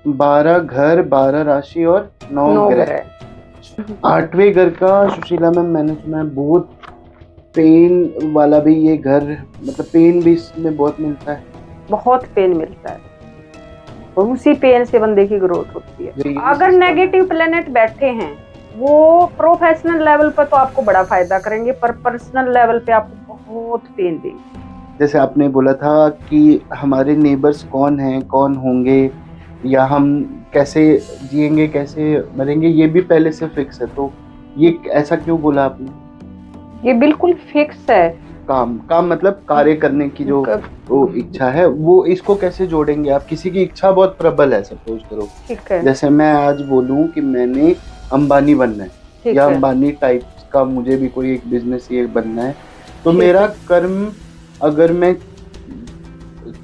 12 घर, 12 राशि और 9 9 ग्रह। ग्रह। 8वें घर का सुशीला मैम मैंने सुना है बहुत पेन वाला भी ये घर, मतलब पेन भी इसमें बहुत मिलता है। बहुत पेन मिलता है और उसी पेन से बंदे की ग्रोथ होती है। ये अगर नेगेटिव प्लेनेट बैठे हैं वो प्रोफेशनल लेवल पर तो आपको बड़ा फायदा करेंगे, पर पर्सनल लेवल पे आपको बहुत पेन देंगे। जैसे आपने बोला था कि हमारे नेबर्स कौन हैं, कौन होंगे, या हम कैसे जिएंगे, कैसे मरेंगे, ये भी पहले से फिक्स है। तो ये ऐसा क्यों बोला आपने? ये बिल्कुल फिक्स है। काम काम मतलब कार्य करने की जो वो इच्छा है, वो इसको कैसे जोड़ेंगे आप? किसी की इच्छा बहुत प्रबल है, सपोज करो ठीक है। जैसे मैं आज बोलूं कि मैंने अंबानी बनना है, ठीक या है। अंबानी टाइप का मुझे भी कोई एक बिजनेस ये बनना है, तो ठीक मेरा है। कर्म अगर मैं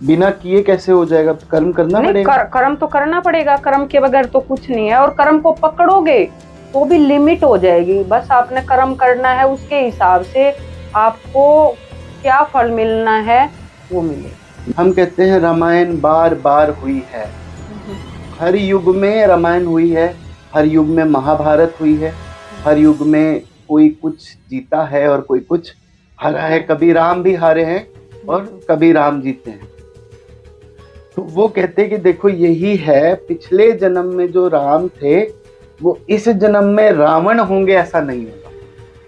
बिना किए कैसे हो जाएगा? कर्म करना नहीं, पड़ेगा। कर्म तो करना पड़ेगा, कर्म के बगैर तो कुछ नहीं है। और कर्म को पकड़ोगे तो भी लिमिट हो जाएगी। बस आपने कर्म करना है, उसके हिसाब से आपको क्या फल मिलना है वो मिलेगा। हम कहते हैं रामायण बार बार हुई है, हर युग में रामायण हुई है, हर युग में महाभारत हुई है, हर युग में कोई कुछ जीता है और कोई कुछ हारा है। कभी राम भी हारे हैं और कभी राम जीते हैं। तो वो कहते हैं कि देखो यही है, पिछले जन्म में जो राम थे वो इस जन्म में रावण होंगे ऐसा नहीं होगा,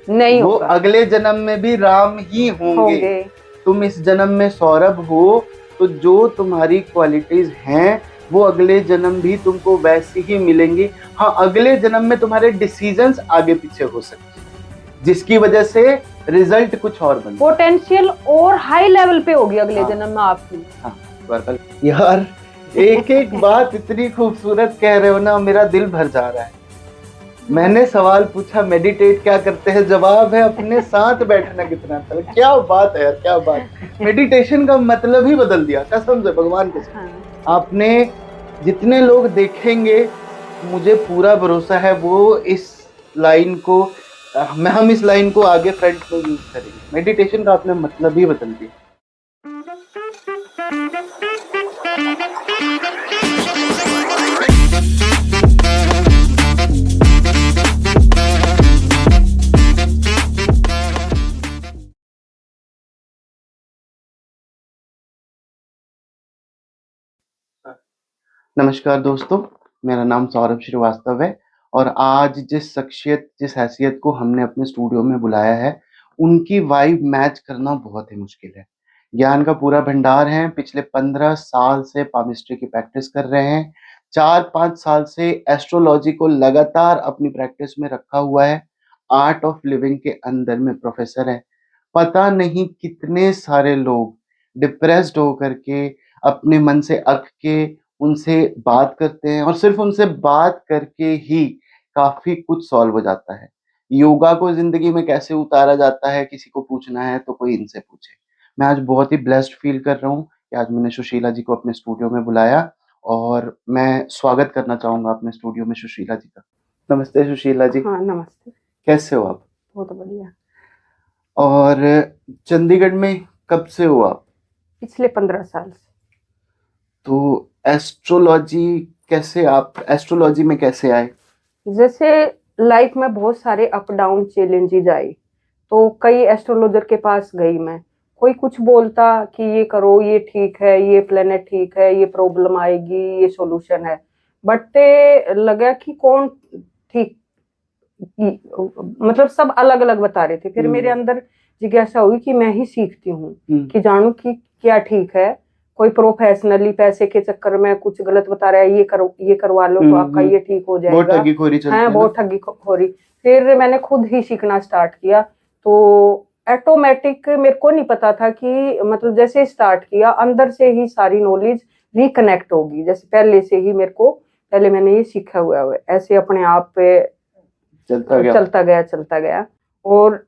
नहीं वो होगा। अगले जन्म में भी राम ही होंगे। तुम इस जन्म में सौरभ हो, तो जो तुम्हारी क्वालिटीज हैं वो अगले जन्म भी तुमको वैसी ही मिलेंगी। हाँ, अगले जन्म में तुम्हारे डिसीजंस आगे पीछे हो सकते हैं, जिसकी वजह से रिजल्ट कुछ और बने। पोटेंशियल और हाई लेवल पे होगी अगले जन्म में आपकी। हाँ, यार एक एक बात इतनी खूबसूरत कह रहे हो ना, मेरा दिल भर जा रहा है। मैंने सवाल पूछा मेडिटेट क्या करते हैं, जवाब है अपने साथ बैठना कितना अच्छा। क्या बात है यार, क्या बात। मेडिटेशन का मतलब ही बदल दिया, कसम से, भगवान के साथ। आपने जितने लोग देखेंगे, मुझे पूरा भरोसा है वो इस लाइन को हम इस लाइन को आगे फ्रंट में यूज करेंगे। मेडिटेशन का आपने मतलब ही बदल दिया। नमस्कार दोस्तों, मेरा नाम सौरभ श्रीवास्तव है और आज जिस हैसियत को हमने अपने स्टूडियो में बुलाया है, उनकी वाइब मैच करना बहुत ही मुश्किल है। ज्ञान का पूरा भंडार है, पिछले 15 साल से पामिस्ट्री की प्रैक्टिस कर रहे हैं, 4-5 साल से एस्ट्रोलॉजी को लगातार अपनी प्रैक्टिस में रखा हुआ है, आर्ट ऑफ लिविंग के अंदर में प्रोफेसर है। पता नहीं कितने सारे लोग डिप्रेस्ड होकर के अपने मन से अक के उनसे बात करते हैं, और सिर्फ उनसे बात करके ही काफी कुछ सॉल्व हो जाता है। योगा को जिंदगी में कैसे उतारा जाता है, किसी को पूछना है तो कोई इनसे पूछे। मैं आज बहुत ही ब्लेस्ड फील कर रहा हूँ कि आज मैंने सुशीला जी को अपने स्टूडियो में बुलाया, और मैं स्वागत करना चाहूंगा अपने स्टूडियो में सुशीला जी का। नमस्ते सुशीला जी। हाँ, नमस्ते। कैसे हो आप? बहुत बढ़िया। और चंडीगढ़ में कब से हो आप? पिछले 15 साल से। तो एस्ट्रोलॉजी में कैसे आए? जैसे लाइफ में बहुत सारे अप डाउन चैलेंजेस आए, तो कई एस्ट्रोलॉजर के पास गई मैं। कोई कुछ बोलता कि ये करो, ये ठीक है, ये प्लेनेट ठीक है, ये प्रॉब्लम आएगी, ये सॉल्यूशन है। बट लगा कि कौन ठीक, मतलब सब अलग अलग बता रहे थे। फिर मेरे अंदर जिज्ञासा हुई कि मैं ही सीखती हूँ कि जानूं कि क्या ठीक है। कोई प्रोफेशनली पैसे के चक्कर में कुछ गलत बता रहा है, ये करवा लो तो आपका ये ठीक हो जाएगा। बहुत ठगीखोरी चलती है, बहुत ठगीखोरी। फिर मैंने खुद ही सीखना स्टार्ट किया, तो ऑटोमेटिक मेरे को नहीं पता था कि मतलब जैसे स्टार्ट किया अंदर से ही सारी नॉलेज रिकनेक्ट होगी। जैसे पहले से ही मेरे को, पहले मैंने ये सीखा हुआ है, ऐसे अपने आप पे चलता गया। और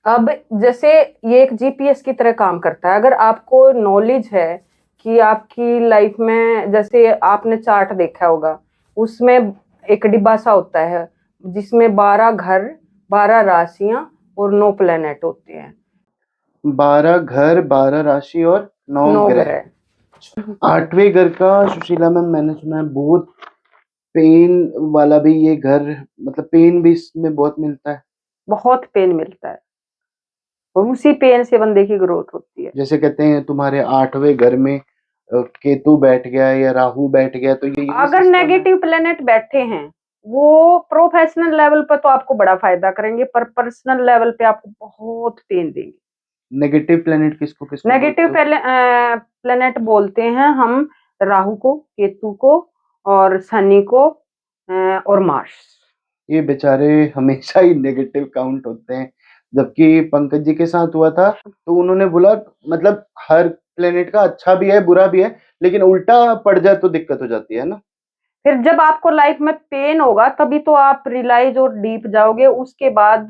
अब जैसे ये एक जीपीएस की तरह काम करता है। अगर आपको नॉलेज है कि आपकी लाइफ में, जैसे आपने चार्ट देखा होगा, उसमें एक डिब्बा सा होता है जिसमें 12 घर, 12 राशियां और 9 प्लेनेट होते हैं। 12 घर, 12 राशि और 9 ग्रह। 8वें घर का सुशीला मैम, मैंने सुना है बहुत पेन वाला भी ये घर, मतलब पेन भी इसमें बहुत मिलता है। बहुत पेन मिलता है और उसी पेन से बंदे की ग्रोथ होती है। जैसे कहते हैं तुम्हारे 8वें घर में केतु बैठ गया या राहु बैठ गया, तो ये यही अगर सिस्टम है। नेगेटिव प्लेनेट बैठे हैं, वो प्रोफेशनल लेवल पर तो आपको बड़ा फायदा करेंगे, पर पर्सनल लेवल पे आपको बहुत पेन देंगे। नेगेटिव प्लेनेट किसको किसको नेगेटिव बोलते हो? प्लेनेट बोलते हैं हम राहु को, केतु को, और शनि को, और मार्स। ये बेचारे हमेशा ही नेगेटिव काउंट होते हैं। जबकि पंकज जी के साथ हुआ था तो उन्होंने बोला मतलब हर प्लेनेट का अच्छा भी है बुरा भी है, लेकिन उल्टा पड़ जाए तो दिक्कत हो जाती है ना। फिर जब आपको लाइफ में पेन होगा तभी तो आप रियलाइज और डीप जाओगे, उसके बाद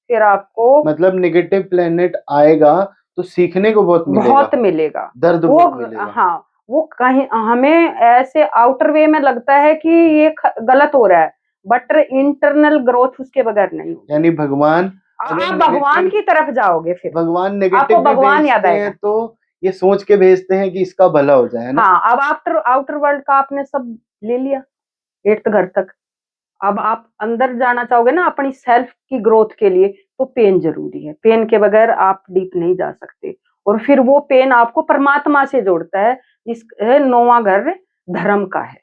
फिर आपको मतलब नेगेटिव प्लेनेट आएगा तो सीखने को बहुत बहुत मिलेगा, मिलेगा। दर्द वो बहुत मिलेगा। हाँ, वो कहीं हमें ऐसे आउटर वे में लगता है कि ये गलत हो रहा है, बट इंटरनल ग्रोथ उसके बगैर नहीं होगी। यानी भगवान अगर आप भगवान की तरफ जाओगे, फिर भगवान आपको नेगेटिव भी भगवान याद भेजते आएगा। हैं तो ये सोच के भेजते हैं कि इसका भला हो जाए, है ना। हाँ, अब आफ्टर आउटर वर्ल्ड का आपने सब ले लिया 8th घर तक, अब आप अंदर जाना चाहोगे ना अपनी सेल्फ की ग्रोथ के लिए, तो पेन जरूरी है। पेन के बगैर आप डीप नहीं जा सकते, और फिर वो पेन आपको परमात्मा से जोड़ता है। इस 9वां घर धर्म का है।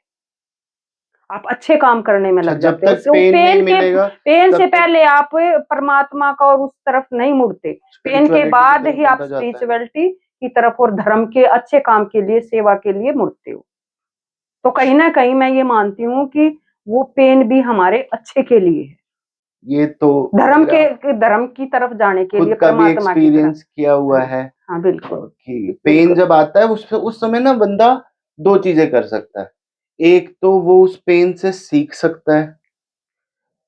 आप अच्छे काम करने में अच्छा, लग जब जाते हो, तक पेन नहीं मिलेगा पेन से तब तक पहले आप परमात्मा का और उस तरफ नहीं मुड़ते। पेन के स्पिरिचुअलिटी की बाद तरफ ही आप बंदा जाता है। स्पिरिचुअलिटी की तरफ और धर्म के अच्छे काम के लिए, सेवा के लिए मुड़ते हो। तो कहीं ना कहीं मैं ये मानती हूँ कि वो पेन भी हमारे अच्छे के लिए है, ये तो मेरा धर्म की तरफ जाने के लिए, खुद का भी परमात्मा की तरफ। एक्सपीरियंस किया हुआ है हाँ बिल्कुल कि पेन बिल्कुल। जब आता है उस समय ना बंदा दो चीजें कर सकता है। एक तो वो उस पेन से सीख सकता है,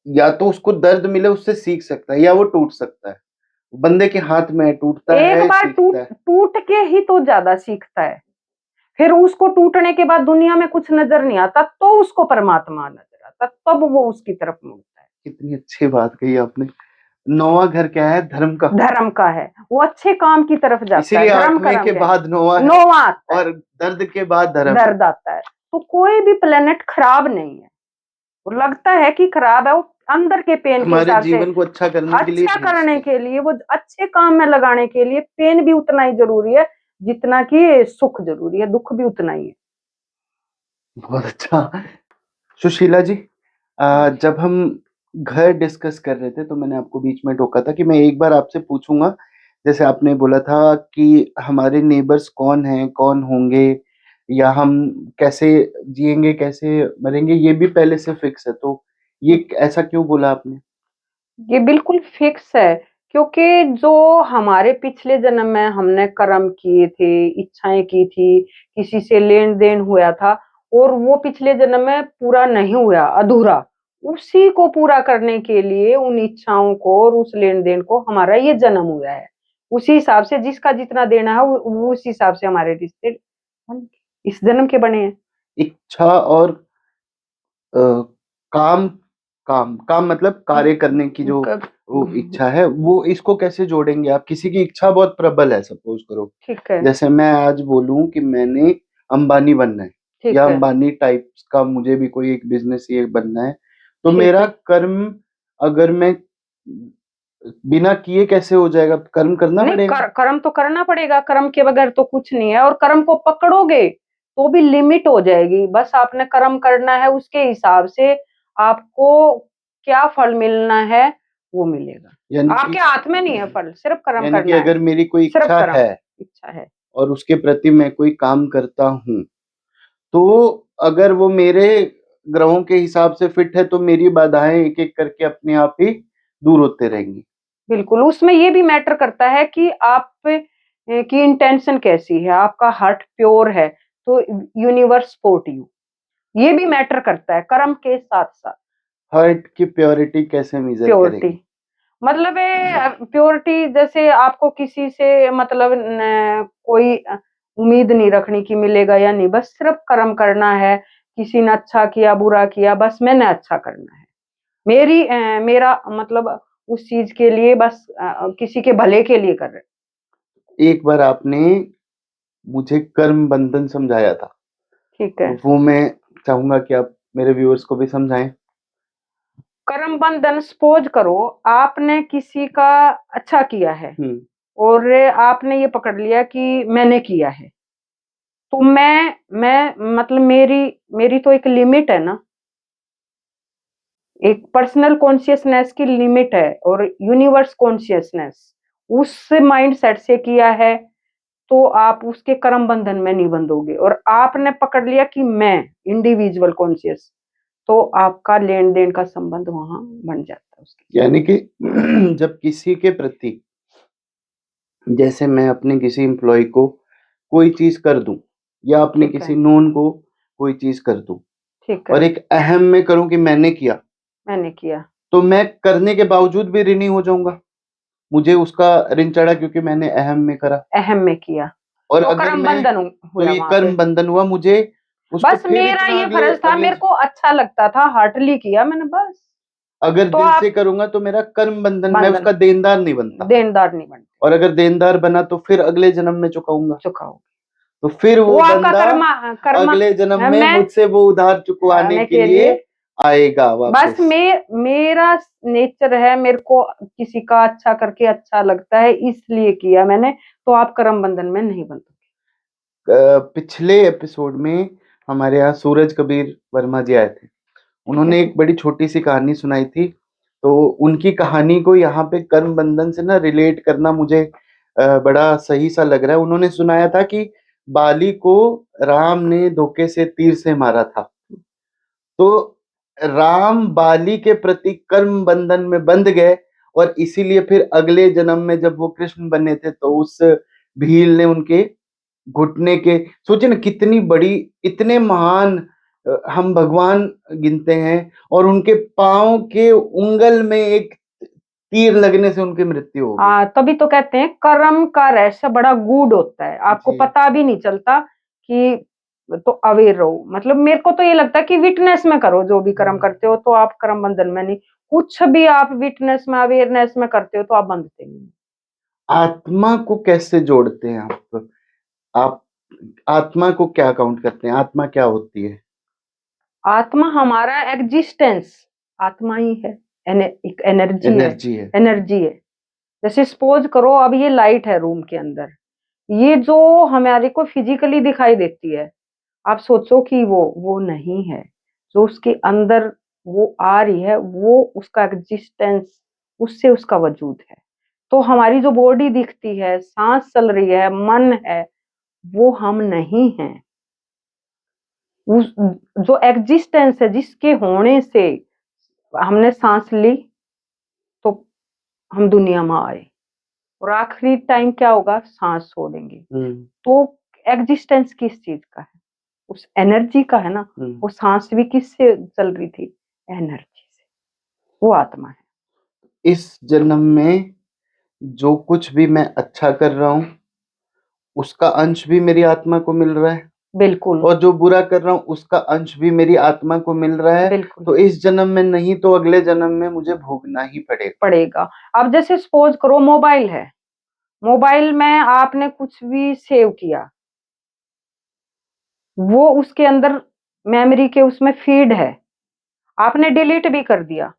या तो उसको दर्द मिले उससे सीख सकता है, या वो टूट सकता है। बंदे के हाथ में है, टूटता एक है बार सीखता है। टूट के ही तो ज्यादा सीखता है। फिर उसको टूटने के बाद दुनिया में कुछ नजर नहीं आता, तो उसको परमात्मा नजर आता, तब वो उसकी तरफ मुड़ता है। कितनी अच्छी बात कही आपने। 9वां घर क्या है? धर्म का। धर्म का है, वो अच्छे काम की तरफ जाता है। इसीलिए धर्म 8वें कर्म के क्या है? बाद 9वां है, 9वां आता है, और दर्द के बाद धर्म है। दर्द आता है। तो कोई भी प्लेनेट खराब नहीं है, वो लगता है कि खराब है, वो अंदर के पेन के हमारे हिसाब से, जीवन को अच्छा करने के लिए अच्छा करने भेजते हैं। के लिए, वो अच्छे काम में लगाने के लिए पेन भी उतना ही जरूरी है जितना कि सुख जरूरी है, दुख भी उतना ही है। बहुत अच्छा। सुशीला जी, जब हम घर डिस्कस कर रहे थे तो मैंने आपको बीच में टोका था कि मैं एक बार आपसे पूछूंगा। जैसे आपने बोला था कि हमारे नेबर्स कौन हैं, कौन होंगे, या हम कैसे जिएंगे कैसे मरेंगे, ये भी पहले से फिक्स है। तो ये ऐसा क्यों बोला आपने? ये बिल्कुल फिक्स है, क्योंकि जो हमारे पिछले जन्म में हमने कर्म किए थे, इच्छाएं की थी, किसी से लेन देन हुआ था, और वो पिछले जन्म में पूरा नहीं हुआ, अधूरा, उसी को पूरा करने के लिए, उन इच्छाओं को और उस लेन देन को हमारा ये जन्म हुआ है। उसी हिसाब से जिसका जितना देना है, वो उस हिसाब से हमारे रिश्ते इस जन्म के बने हैं। इच्छा और अ, काम, काम काम मतलब कार्य करने की जो वो इच्छा है, वो इसको कैसे जोड़ेंगे आप? किसी की इच्छा बहुत प्रबल है, सपोज करो ठीक है, जैसे मैं आज बोलूं कि मैंने अंबानी बनना है, या ठीक है, अंबानी टाइप्स का मुझे भी कोई एक बिजनेस ये बनना है, तो ठीक मेरा है। कर्म अगर मैं बिना किए कैसे हो जाएगा? कर्म करना नहीं, पड़ेगा। कर्म तो करना पड़ेगा, कर्म के बगैर तो कुछ नहीं है, और कर्म को पकड़ोगे तो भी लिमिट हो जाएगी। बस आपने कर्म करना है, उसके हिसाब से आपको क्या फल मिलना है वो मिलेगा। यानी कि आपके हाथ में नहीं है फल, सिर्फ कर्म यानी कि करना है, अगर मेरी कोई सिर्फ इच्छा कर्म, है इच्छा है। और उसके प्रति मैं कोई काम करता हूँ, तो अगर वो मेरे ग्रहों के हिसाब से फिट है तो मेरी बाधाएं एक एक करके अपने आप ही दूर होते रहेंगी। बिल्कुल, उसमें ये भी मैटर करता है कि आप की इंटेंशन कैसी है, आपका हार्ट प्योर है तो यूनिवर्स सपोर्ट यू, ये भी मैटर करता है कर्म के साथ साथ। हार्ट की प्योरिटी कैसे मेजर प्योरिटी करेंगे? मतलब प्योरिटी, जैसे आपको किसी से मतलब कोई उम्मीद नहीं रखनी कि मिलेगा या नहीं, बस सिर्फ कर्म करना है। किसी ने अच्छा किया बुरा किया, बस मैंने अच्छा करना है, मेरा मतलब उस चीज के लिए, बस किसी के भले के लिए कर रहे। एक बार आपने मुझे कर्म बंधन समझाया था, ठीक है। तो वो मैं चाहूंगा कि आप मेरे व्यूअर्स को भी समझाएं। कर्म बंधन, सपोज करो आपने किसी का अच्छा किया है और आपने ये पकड़ लिया कि मैंने किया है, तो मैं मतलब मेरी तो एक लिमिट है ना, एक पर्सनल कॉन्शियसनेस की लिमिट है और यूनिवर्स कॉन्शियसनेस, उस माइंड सेट से किया है तो आप उसके कर्म बंधन में नहीं बंधोगे। और आपने पकड़ लिया कि मैं इंडिविजुअल कॉन्शियस, तो आपका लेन देन का संबंध वहां बन जाता है उसके। यानी कि जब किसी के प्रति, जैसे मैं अपने किसी एम्प्लॉय को कोई चीज कर दूं या अपने ठीक है, किसी नोन को कोई चीज कर दूं ठीक और है, एक अहम में करूं कि मैंने किया, मैंने किया, तो मैं करने के बावजूद भी ऋणी हो जाऊंगा, मुझे उसका ऋण चढ़ा क्योंकि मैंने अहम में करा। अहम में किया, और तो अगर कर्म मैं, बंधन तो हुआ ये वहां पे। कर्म बंधन हुआ, मुझे उसको बस फिर मेरा इतना ये अगले फर्ज था, अगले मेरे को अच्छा लगता था, हार्टली किया मैंने बस। अगर तो दिल से आप करूंगा तो मेरा कर्म बंधन, मैं बंधन, उसका देनदार नहीं बनता, देनदार नहीं बनते, और अगर देनदार बना तो फिर अगले जन्म में चुकाऊंगा, चुकाओ, तो फिर वो वो आपका बंदा कर्मा कर्मा अगले जन्म में मैं मुझसे वो उधार चुकवाने आने के के लिए लिए। आएगा बस वापस। मेरा नेचर है, मेरे को किसी का अच्छा करके अच्छा लगता है इसलिए किया मैंने, तो आप कर्म बंधन में नहीं बनते। पिछले एपिसोड में हमारे यहाँ सूरज कबीर वर्मा जी आए थे, उन्होंने एक बड़ी छोटी सी कहानी सुनाई थी, तो उनकी कहानी को यहाँ पे कर्म बंधन से ना रिलेट करना मुझे बड़ा सही सा लग रहा है। उन्होंने सुनाया था कि बाली को राम ने धोखे से तीर से मारा था, तो राम बाली के प्रति कर्म बंधन में बंध गए, और इसीलिए फिर अगले जन्म में जब वो कृष्ण बने थे तो उस भील ने उनके घुटने के, सोचे ना कितनी बड़ी, इतने महान हम भगवान गिनते हैं, और उनके पांव के उंगल में एक तीर लगने से उनकी मृत्यु हो गई। तभी तो कहते हैं कर्म का रहस्य बड़ा गूढ़ होता है, आपको जी। पता भी नहीं चलता कि, तो अवेयर रहो। मतलब मेरे को तो ये लगता है कि विटनेस में करो, जो भी कर्म करते हो तो आप कर्म बंधन में नहीं, कुछ भी आप विटनेस में अवेयरनेस में करते हो तो आप बंधते नहीं। आत्मा को कैसे जोड़ते हैं आप आत्मा को क्या काउंट करते हैं, आत्मा क्या होती है? आत्मा हमारा एग्जिस्टेंस, आत्मा ही है, एक एनर्जी है, एनर्जी है। एनर्जी है। जैसे सपोज करो अब ये लाइट है रूम के अंदर, ये जो हमारे को फिजिकली दिखाई देती है, आप सोचो कि वो नहीं है, जो उसके अंदर वो आ रही है वो उसका एग्जिस्टेंस, उससे उसका वजूद है। तो हमारी जो बॉडी दिखती है, सांस चल रही है, मन है, वो हम नहीं हैं। उस जो एग्जिस्टेंस है, जिसके होने से हमने सांस ली तो हम दुनिया में आए, और आखिरी टाइम क्या होगा, सांस छोड़ेंगे। तो एग्जिस्टेंस किस चीज का है, उस एनर्जी का है ना। वो सांस भी किससे चल रही थी, एनर्जी से, वो आत्मा है। इस जन्म में जो कुछ भी मैं अच्छा कर रहा हूँ उसका अंश भी मेरी आत्मा को मिल रहा है, बिल्कुल, और जो बुरा कर रहा हूँ उसका अंश भी मेरी आत्मा को मिल रहा है। बिल्कुल तो इस जन्म में नहीं तो अगले जन्म में मुझे भोगना ही पड़ेगा। पड़ेगा। अब जैसे सपोज करो मोबाइल है, मोबाइल में आपने कुछ भी सेव किया, वो उसके अंदर मेमोरी के उसमें फीड है, आपने डिलीट भी कर दिया,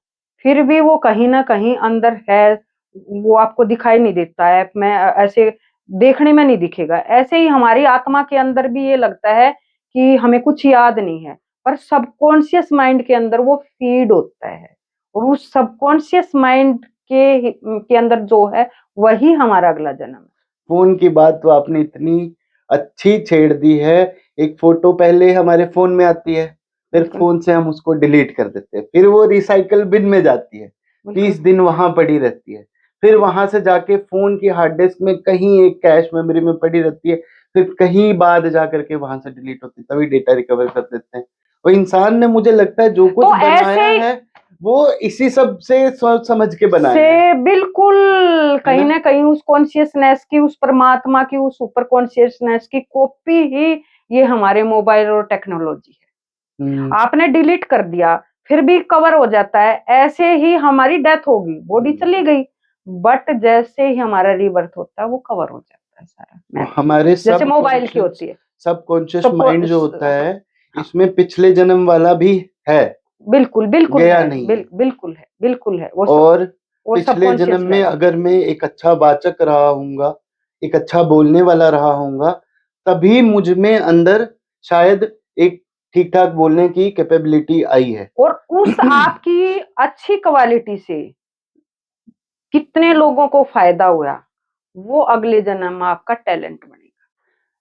फिर भी वो कहीं ना कहीं अंदर है, वो आपको दिखाई नहीं देता है, मैं ऐसे देखने में नहीं दिखेगा। ऐसे ही हमारी आत्मा के अंदर भी ये लगता है कि हमें कुछ याद नहीं है, पर सबकॉन्शियस माइंड के अंदर वो फीड होता है, और उस सबकॉन्शियस माइंड के अंदर जो है वही हमारा अगला जन्म है। फोन की बात तो आपने इतनी अच्छी छेड़ दी है। एक फोटो पहले हमारे फोन में आती है, फिर फोन से हम उसको डिलीट कर देते हैं, फिर वो रिसाइकल बिन में जाती है, 30 दिन वहां पड़ी रहती है, फिर वहां से जाके फोन की हार्ड डिस्क में कहीं एक कैश मेमोरी में पड़ी रहती है, फिर कहीं बाद जा करके वहां से डिलीट होती है, तभी डेटा रिकवर कर देते हैं। और इंसान ने, मुझे लगता है, जो कुछ तो बनाया ऐसे है वो इसी सब से सोच समझ के बनाया है, से बिल्कुल कहीं ना कहीं उस कॉन्शियसनेस की, उस परमात्मा की, उस सुपर कॉन्शियसनेस की कॉपी ही ये हमारे मोबाइल और टेक्नोलॉजी है। आपने डिलीट कर दिया फिर भी कवर हो जाता है, ऐसे ही हमारी डेथ होगी, बॉडी चली गई, बट जैसे ही हमारा रीबर्थ होता है वो कवर हो जाता है। होता है सारा, हमारे जैसे मोबाइल की होती है सबकॉन्शियस तो माइंड जो होता है, हाँ। इसमें पिछले जन्म वाला भी है, बिल्कुल बिल्कुल गया है, नहीं है। बिल्कुल है वो और वो पिछले सबकॉन्शियस जन्म में लेवल। अगर मैं एक अच्छा वाचक रहा हूँगा, एक अच्छा बोलने वाला रहा हूँगा, तभी मुझ में अंदर शायद एक ठीक ठाक बोलने की कैपेबिलिटी आई है। और उस आपकी अच्छी क्वालिटी से कितने लोगों को फायदा हुआ, वो अगले जन्म में आपका टैलेंट बनेगा।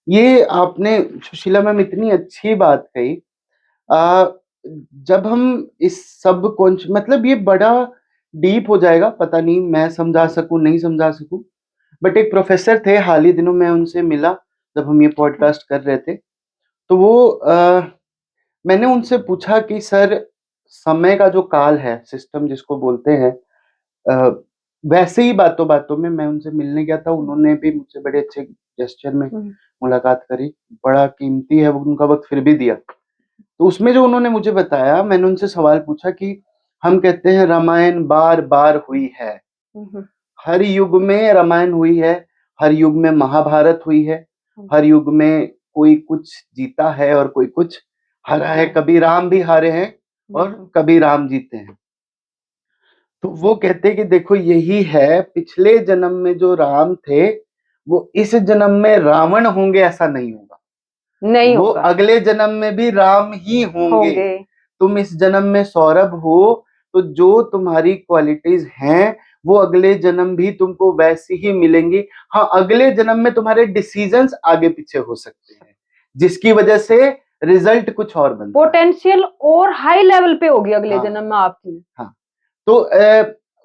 ये आपने सुशीला मैम इतनी अच्छी बात कही। जब हम इस सब कॉन्श मतलब ये बड़ा डीप हो जाएगा, पता नहीं मैं समझा सकूं नहीं समझा सकूं, बट एक प्रोफेसर थे, हाल ही दिनों में उनसे मिला जब हम ये पॉडकास्ट कर रहे थे, तो वो मैंने उनसे पूछा कि सर, समय का जो काल है, सिस्टम जिसको बोलते हैं, अ, वैसे ही बातों बातों में मैं उनसे मिलने गया था, उन्होंने भी मुझसे बड़े अच्छे जेस्चर में मुलाकात करी, बड़ा कीमती है वो उनका वक्त फिर भी दिया। तो उसमें जो उन्होंने मुझे बताया, मैंने उनसे सवाल पूछा कि हम कहते हैं रामायण बार बार हुई है, हर युग में रामायण हुई है, हर युग में महाभारत हुई है, हर युग में कोई कुछ जीता है और कोई कुछ हारा है, कभी राम भी हारे हैं और कभी राम जीते हैं। तो वो कहते हैं कि देखो यही है, पिछले जन्म में जो राम थे वो इस जन्म में रावण होंगे ऐसा नहीं होगा, नहीं वो होगा, अगले जन्म में भी राम ही होंगे। तुम इस जन्म में सौरभ हो, तो जो तुम्हारी क्वालिटीज हैं वो अगले जन्म भी तुमको वैसी ही मिलेंगी। हाँ, अगले जन्म में तुम्हारे डिसीजंस आगे पीछे हो सकते हैं, जिसकी वजह से रिजल्ट कुछ और बनता है, पोटेंशियल और हाई लेवल पे होगी अगले जन्म में आपकी। हाँ, तो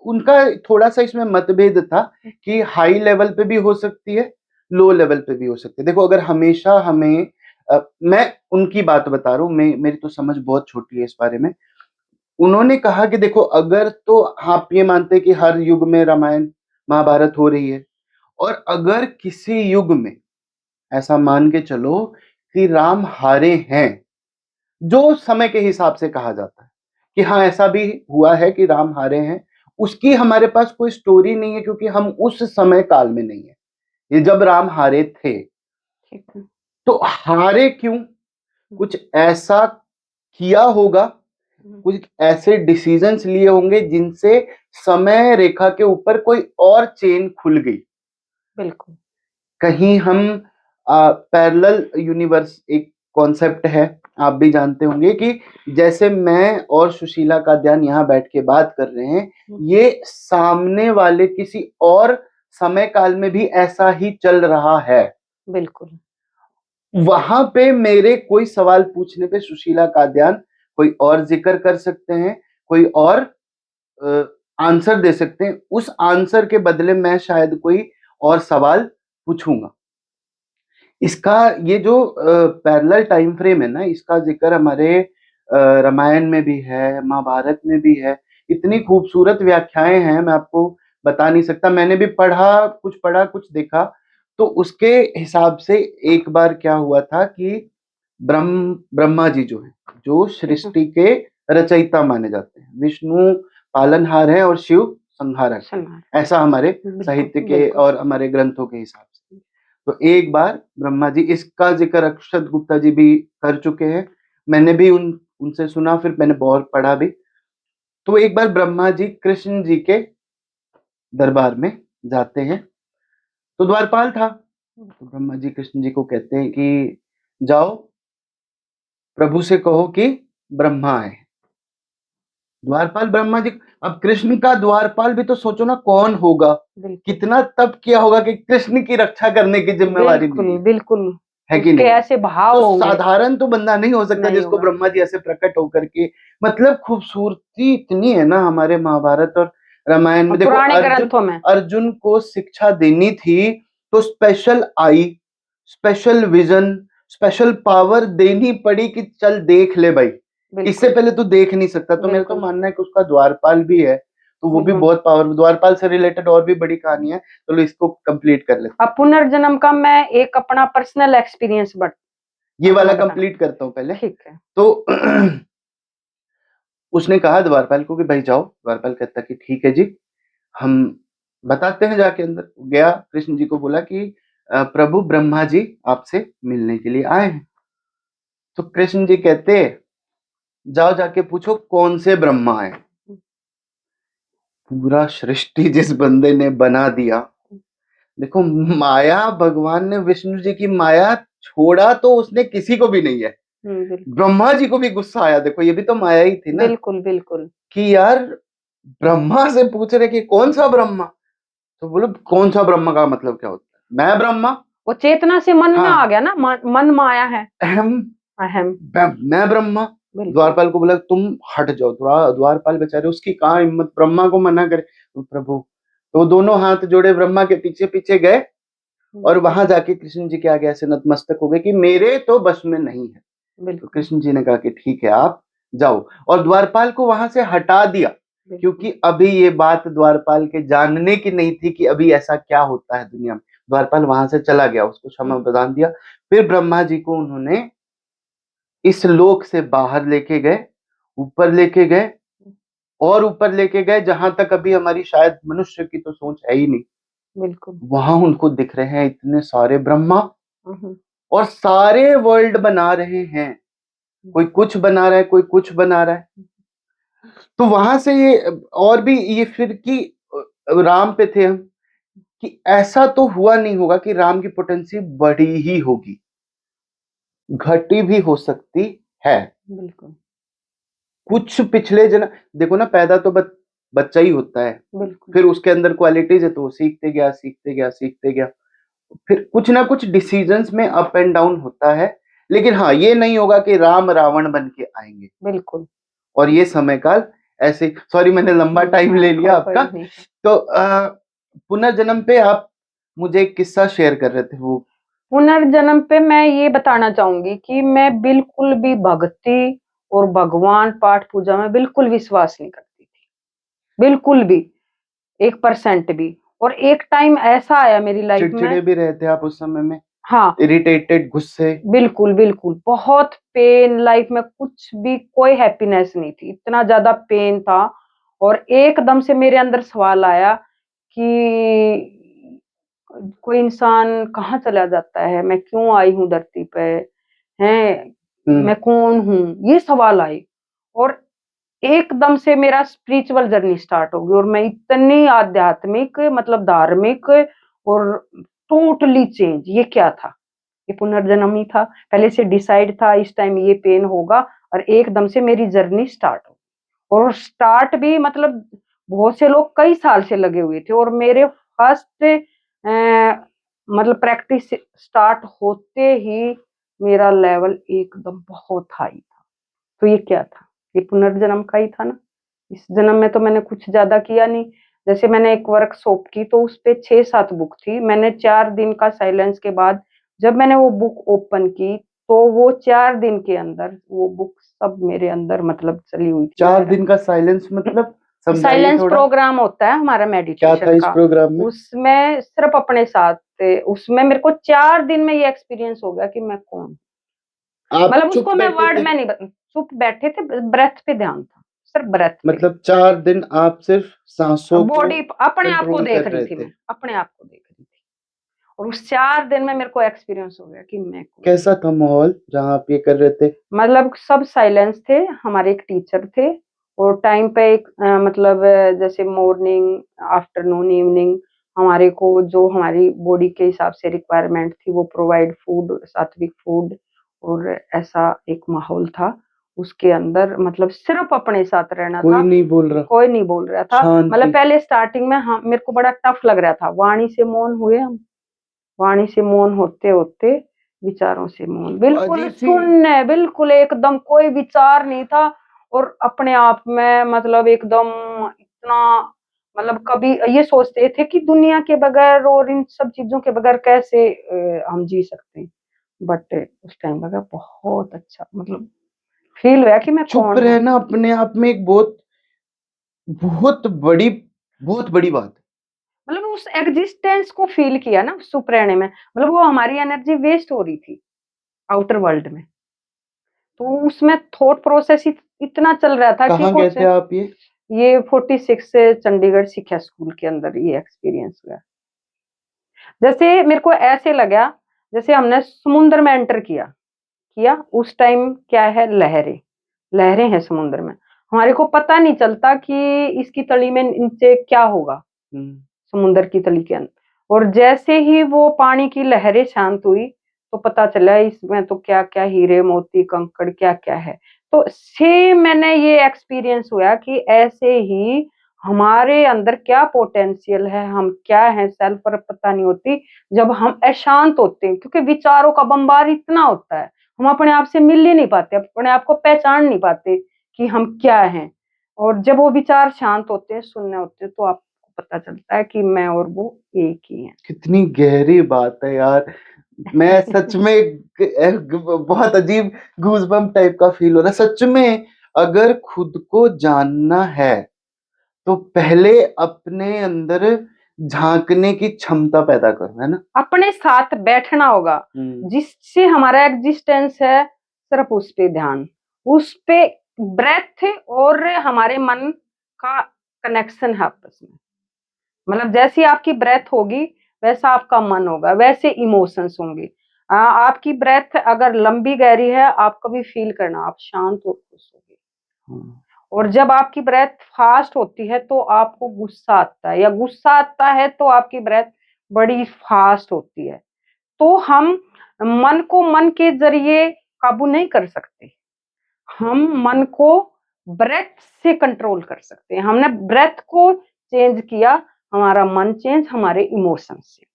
उनका थोड़ा सा इसमें मतभेद था कि हाई लेवल पे भी हो सकती है, लो लेवल पे भी हो सकती है। देखो, अगर हमेशा हमें मैं उनकी बात बता रहा हूँ, मेरी तो समझ बहुत छोटी है इस बारे में। उन्होंने कहा कि देखो, अगर तो आप ये मानते हैं कि हर युग में रामायण महाभारत हो रही है, और अगर किसी युग में ऐसा मान के चलो कि राम हारे हैं, जो समय के हिसाब से कहा जाता है कि हाँ ऐसा भी हुआ है कि राम हारे हैं, उसकी हमारे पास कोई स्टोरी नहीं है, क्योंकि हम उस समय काल में नहीं है, ये जब राम हारे थे। तो हारे क्यों? कुछ ऐसा किया होगा, कुछ ऐसे डिसीजंस लिए होंगे जिनसे समय रेखा के ऊपर कोई और चेन खुल गई। बिल्कुल। कहीं हम पैरेलल यूनिवर्स एक कॉन्सेप्ट है, आप भी जानते होंगे कि जैसे मैं और सुशीला का ध्यान यहाँ बैठ के बात कर रहे हैं, ये सामने वाले किसी और समय काल में भी ऐसा ही चल रहा है। बिल्कुल। वहां पे मेरे कोई सवाल पूछने पे सुशीला का ध्यान कोई और जिक्र कर सकते हैं, कोई और आंसर दे सकते हैं, उस आंसर के बदले मैं शायद कोई और सवाल पूछूंगा। इसका ये जो पैरेलल टाइम फ्रेम है ना, इसका जिक्र हमारे रामायण में भी है, महाभारत में भी है। इतनी खूबसूरत व्याख्याएं हैं, मैं आपको बता नहीं सकता। मैंने भी पढ़ा कुछ देखा, तो उसके हिसाब से एक बार क्या हुआ था कि ब्रह्मा जी जो है, जो सृष्टि के रचयिता माने जाते हैं, विष्णु पालनहार है और शिव संहारक है, ऐसा हमारे साहित्य के और हमारे ग्रंथों के हिसाब से। तो एक बार ब्रह्मा जी, इसका जिक्र अक्षत गुप्ता जी भी कर चुके हैं, मैंने भी उनसे सुना, फिर मैंने बहुत पढ़ा भी। तो एक बार ब्रह्मा जी कृष्ण जी के दरबार में जाते हैं, तो द्वारपाल था, तो ब्रह्मा जी कृष्ण जी को कहते हैं कि जाओ प्रभु से कहो कि ब्रह्मा है। द्वारपाल ब्रह्मा जी, अब कृष्ण का द्वारपाल भी तो सोचो ना कौन होगा, कितना तप किया होगा कि कृष्ण की रक्षा करने की जिम्मेवारी मिली है। बिल्कुल है कि नहीं? ऐसे भाव तो साधारण तो बंदा नहीं हो सकता जिसको ब्रह्मा जी ऐसे प्रकट होकर के, मतलब खूबसूरती इतनी है ना हमारे महाभारत और रामायण में। देखो, अर्जुन को शिक्षा देनी थी तो special I, special vision, special power देनी पड़ी कि चल देख ले भाई, इससे पहले तो देख नहीं सकता। तो मेरा तो मानना है कि उसका द्वारपाल भी है, तो वो भी बहुत पावर। द्वारपाल से रिलेटेड और भी बड़ी कहानी है, तो इसको कंप्लीट कर लेते हैं। पुनर्जन्म का मैं एक अपना पर्सनल एक्सपीरियंस ये वाला कंप्लीट करता हूँ पहले। ठीक है। तो उसने कहा द्वारपाल को कि भाई जाओ। द्वारपाल कहता कि ठीक है जी, हम बताते हैं। जाके अंदर गया, कृष्ण जी को बोला कि प्रभु ब्रह्मा जी आपसे मिलने के लिए आए हैं। तो कृष्ण जी कहते, जाओ जाके पूछो कौन से ब्रह्मा है। पूरा सृष्टि जिस बंदे ने बना दिया, देखो माया, भगवान ने विष्णु जी की माया छोड़ा तो उसने किसी को भी नहीं है। ब्रह्मा जी को भी गुस्सा आया, देखो ये भी तो माया ही थी ना। बिल्कुल बिल्कुल। कि यार ब्रह्मा से पूछ रहे कि कौन सा ब्रह्मा, तो बोलो कौन सा ब्रह्मा का मतलब क्या होता है, मैं ब्रह्मा। वो चेतना से मन में हाँ, आ गया ना, मन माया है। अहम, अहम। मैं ब्रह्मा। बिल्कुल। द्वारपाल को बोला तुम हट जाओ, द्वारपाल बेचारे, उसकी कहाँ हिम्मत ब्रह्मा को मना करे। तो प्रभु, तो दोनों हाथ जोड़े ब्रह्मा के पीछे पीछे गए और वहां जाके कृष्ण जी के आगे ऐसे नतमस्तक हो गए कि मेरे तो बस में नहीं है। तो बिल्कुल कृष्ण जी ने कहा कि ठीक है आप जाओ, और द्वारपाल को वहां से हटा दिया, क्योंकि अभी ये बात द्वारपाल के जानने की नहीं थी कि अभी ऐसा क्या होता है दुनिया में। द्वारपाल वहां से चला गया, उसको क्षमा प्रदान दिया। फिर ब्रह्मा जी को उन्होंने इस लोक से बाहर लेके गए, ऊपर लेके गए, और ऊपर लेके गए जहां तक अभी हमारी शायद मनुष्य की तो सोच है ही नहीं। बिल्कुल। वहां उनको दिख रहे हैं इतने सारे ब्रह्मा, और सारे वर्ल्ड बना रहे हैं, कोई कुछ बना रहा है, कोई कुछ बना रहा है। तो वहां से ये और भी ये फिर कि राम पे थे हम, कि ऐसा तो हुआ नहीं होगा कि राम की पोटेंसी बड़ी ही होगी, घटी भी हो सकती है। बिल्कुल। कुछ पिछले जन्म, देखो ना, पैदा तो बच्चा ही होता है, बिल्कुल। फिर उसके अंदर क्वालिटीज है तो वो सीखते गया सीखते गया सीखते गया, फिर कुछ ना कुछ डिसीजंस में अप एंड डाउन होता है। लेकिन हाँ, ये नहीं होगा कि राम रावण बन के आएंगे। बिल्कुल। और ये समय काल ऐसे, सॉरी मैंने लंबा टाइम ले लिया आपका। तो पुनर्जन्म पे आप मुझे एक किस्सा शेयर कर रहे थे, वो पुनर्जन्म पे मैं ये बताना चाहूंगी कि मैं बिल्कुल भी भक्ति और भगवान पाठ पूजा में बिल्कुल विश्वास नहीं करती थी, बिल्कुल भी 1% भी। और एक टाइम ऐसा आया मेरी लाइफ में, चिड़चिड़े भी रहते आप उस समय में, हाँ, इरिटेटेड, गुस्से, बिल्कुल बिल्कुल, बहुत पेन, लाइफ में कुछ भी कोई हैप्पीनेस नहीं थी, इतना ज्यादा पेन था। और एकदम से मेरे अंदर सवाल आया कि कोई इंसान कहाँ चला जाता है, मैं क्यों आई हूँ धरती पे, हैं, मैं कौन हूँ, ये सवाल आए। और एकदम से मेरा स्पिरिचुअल जर्नी स्टार्ट हो गई, और मैं इतनी आध्यात्मिक, मतलब धार्मिक, और टोटली चेंज। ये क्या था, ये पुनर्जन्म ही था, पहले से डिसाइड था इस टाइम ये पेन होगा, और एकदम से मेरी जर्नी स्टार्ट हो। और स्टार्ट भी मतलब बहुत से लोग कई साल से लगे हुए थे, और मेरे फर्स्ट मतलब प्रैक्टिस स्टार्ट होते ही मेरा लेवल एकदम बहुत हाई था। तो ये क्या था, ये पुनर्जन्म का ही था ना। इस जन्म में तो मैंने कुछ ज्यादा किया नहीं। जैसे मैंने एक वर्कशॉप की तो उस पे 6-7 बुक थी, मैंने 4 दिन का साइलेंस के बाद जब मैंने वो बुक ओपन की, तो वो 4 दिन के अंदर वो बुक सब मेरे अंदर मतलब चली हुई थी। 4 दिन का साइलेंस मतलब साइलेंस प्रोग्राम होता है हमारा मेडिटेशन क्या था इस प्रोग्राम में? उसमें सिर्फ अपने साथ, उसमें मेरे को 4 दिन में ये एक्सपीरियंस हो गया कि मैं कौन, मतलब उसको मैं वर्ड में नहीं चुप बैठे थे, ब्रेथ पे ध्यान था, सिर्फ ब्रेथ पे। मतलब 4 दिन आप सिर्फ सांसों बॉडी अपने आप को कंट्रोल देख कर रही रहे थी, थे। मैं अपने आप को देख रही थी। और उस 4 दिन में मेरे को एक्सपीरियंस हो गया कि मैं कौन। कैसा था माहौल जहाँ आप ये कर रहे थे? मतलब सब साइलेंस थे, हमारे एक टीचर थे, और टाइम पे एक मतलब जैसे मॉर्निंग, आफ्टरनून, इवनिंग, हमारे को जो हमारी बॉडी के हिसाब से रिक्वायरमेंट थी वो प्रोवाइड, फूड, सात्विक फूड, और ऐसा एक माहौल था उसके अंदर। मतलब सिर्फ अपने साथ रहना था, कोई नहीं बोल रहा, कोई नहीं बोल रहा था। मतलब पहले स्टार्टिंग में हम, मेरे को बड़ा टफ लग रहा था, वाणी से मौन हुए हम, वाणी से मौन होते होते विचारों से मौन, बिल्कुल शून्य, बिल्कुल एकदम कोई विचार नहीं था। और अपने आप में मतलब एकदम इतना, मतलब कभी ये सोचते थे कि दुनिया के बगैर और इन सब चीजों के बगैर कैसे हम जी सकते हैं। बट उस टाइम लगा बहुत अच्छा, मतलब फील हुआ कि मैं चुप रहना अपने आप में एक बहुत बहुत बड़ी बात है। मतलब उस एग्जिस्टेंस को फील किया ना, चुप रहने में, मतलब वो हमारी एनर्जी वेस्ट हो रही थी आउटर वर्ल्ड में। तो उसमें थॉट प्रोसेस इतना चल रहा था कि कहाँ गए थे आप? ये 46 से चंडीगढ़ शिक्षा स्कूल के अंदर ये एक्सपीरियंस हुआ। जैसे मेरे को ऐसे लगा जैसे हमने समुद्र में एंटर किया उस टाइम क्या है, लहरें हैं समुद्र में, हमारे को पता नहीं चलता कि इसकी तली में नीचे क्या होगा, समुद्र की तली के अंदर। और जैसे ही वो पानी की लहरें शांत हुई तो पता चला इसमें तो क्या क्या हीरे मोती कंकड़ क्या क्या है। तो सेम मैंने ये एक्सपीरियंस हुआ कि ऐसे ही हमारे अंदर क्या पोटेंशियल है, हम क्या है, सेल्फ पर पता नहीं होती जब हम अशांत होते हैं, क्योंकि विचारों का बंबार इतना होता है, हम अपने आप से मिल ही नहीं पाते, अपने आप को पहचान नहीं पाते कि हम क्या हैं। और जब वो विचार शांत होते हैं, शून्य होते हैं, तो आपको पता चलता है कि मैं और वो एक ही हैं। कितनी गहरी बात है यार। मैं सच में बहुत अजीब गूज़बम्प टाइप का फील हो रहा है। सच में अगर खुद को जानना है तो पहले अपने अंदर झांकने की क्षमता पैदा करो, है ना? अपने साथ बैठना होगा, जिससे हमारा एग्जिस्टेंस है, सिर्फ उस पे ध्यान, उस पे ब्रेथ और हमारे मन का कनेक्शन है आपस में। मतलब जैसी आपकी ब्रेथ होगी वैसा आपका मन होगा, वैसे इमोशंस होंगे। आपकी ब्रेथ अगर लंबी गहरी है, आप कभी फील करना आप शांत और खुश होगे। और जब आपकी ब्रेथ फास्ट होती है तो आपको गुस्सा आता है, या गुस्सा आता है तो आपकी ब्रेथ बड़ी फास्ट होती है। तो हम मन को मन के जरिए काबू नहीं कर सकते, हम मन को ब्रेथ से कंट्रोल कर सकते हैं। हमने ब्रेथ को चेंज किया, हमारा मन चेंज, हमारे इमोशंस से।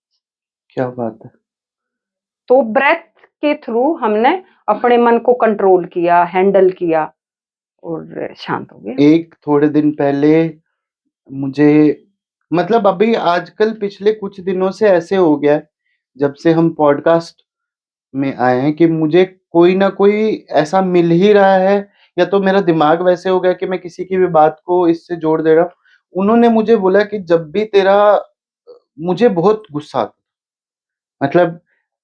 क्या बात है। तो ब्रेथ के थ्रू हमने अपने मन को कंट्रोल किया, हैंडल किया और शांत हो गए। एक थोड़े दिन पहले मुझे, मतलब अभी आजकल पिछले कुछ दिनों से ऐसे हो गया है, जब से हम पॉडकास्ट में आए हैं, कि मुझे कोई ना कोई ऐसा मिल ही रहा है, या तो मेरा दिमाग वैसे हो गया कि मैं किसी की भी बात को इससे जोड़ दे रहा हूँ। उन्होंने मुझे बोला कि जब भी तेरा, मुझे बहुत गुस्सा आता, मतलब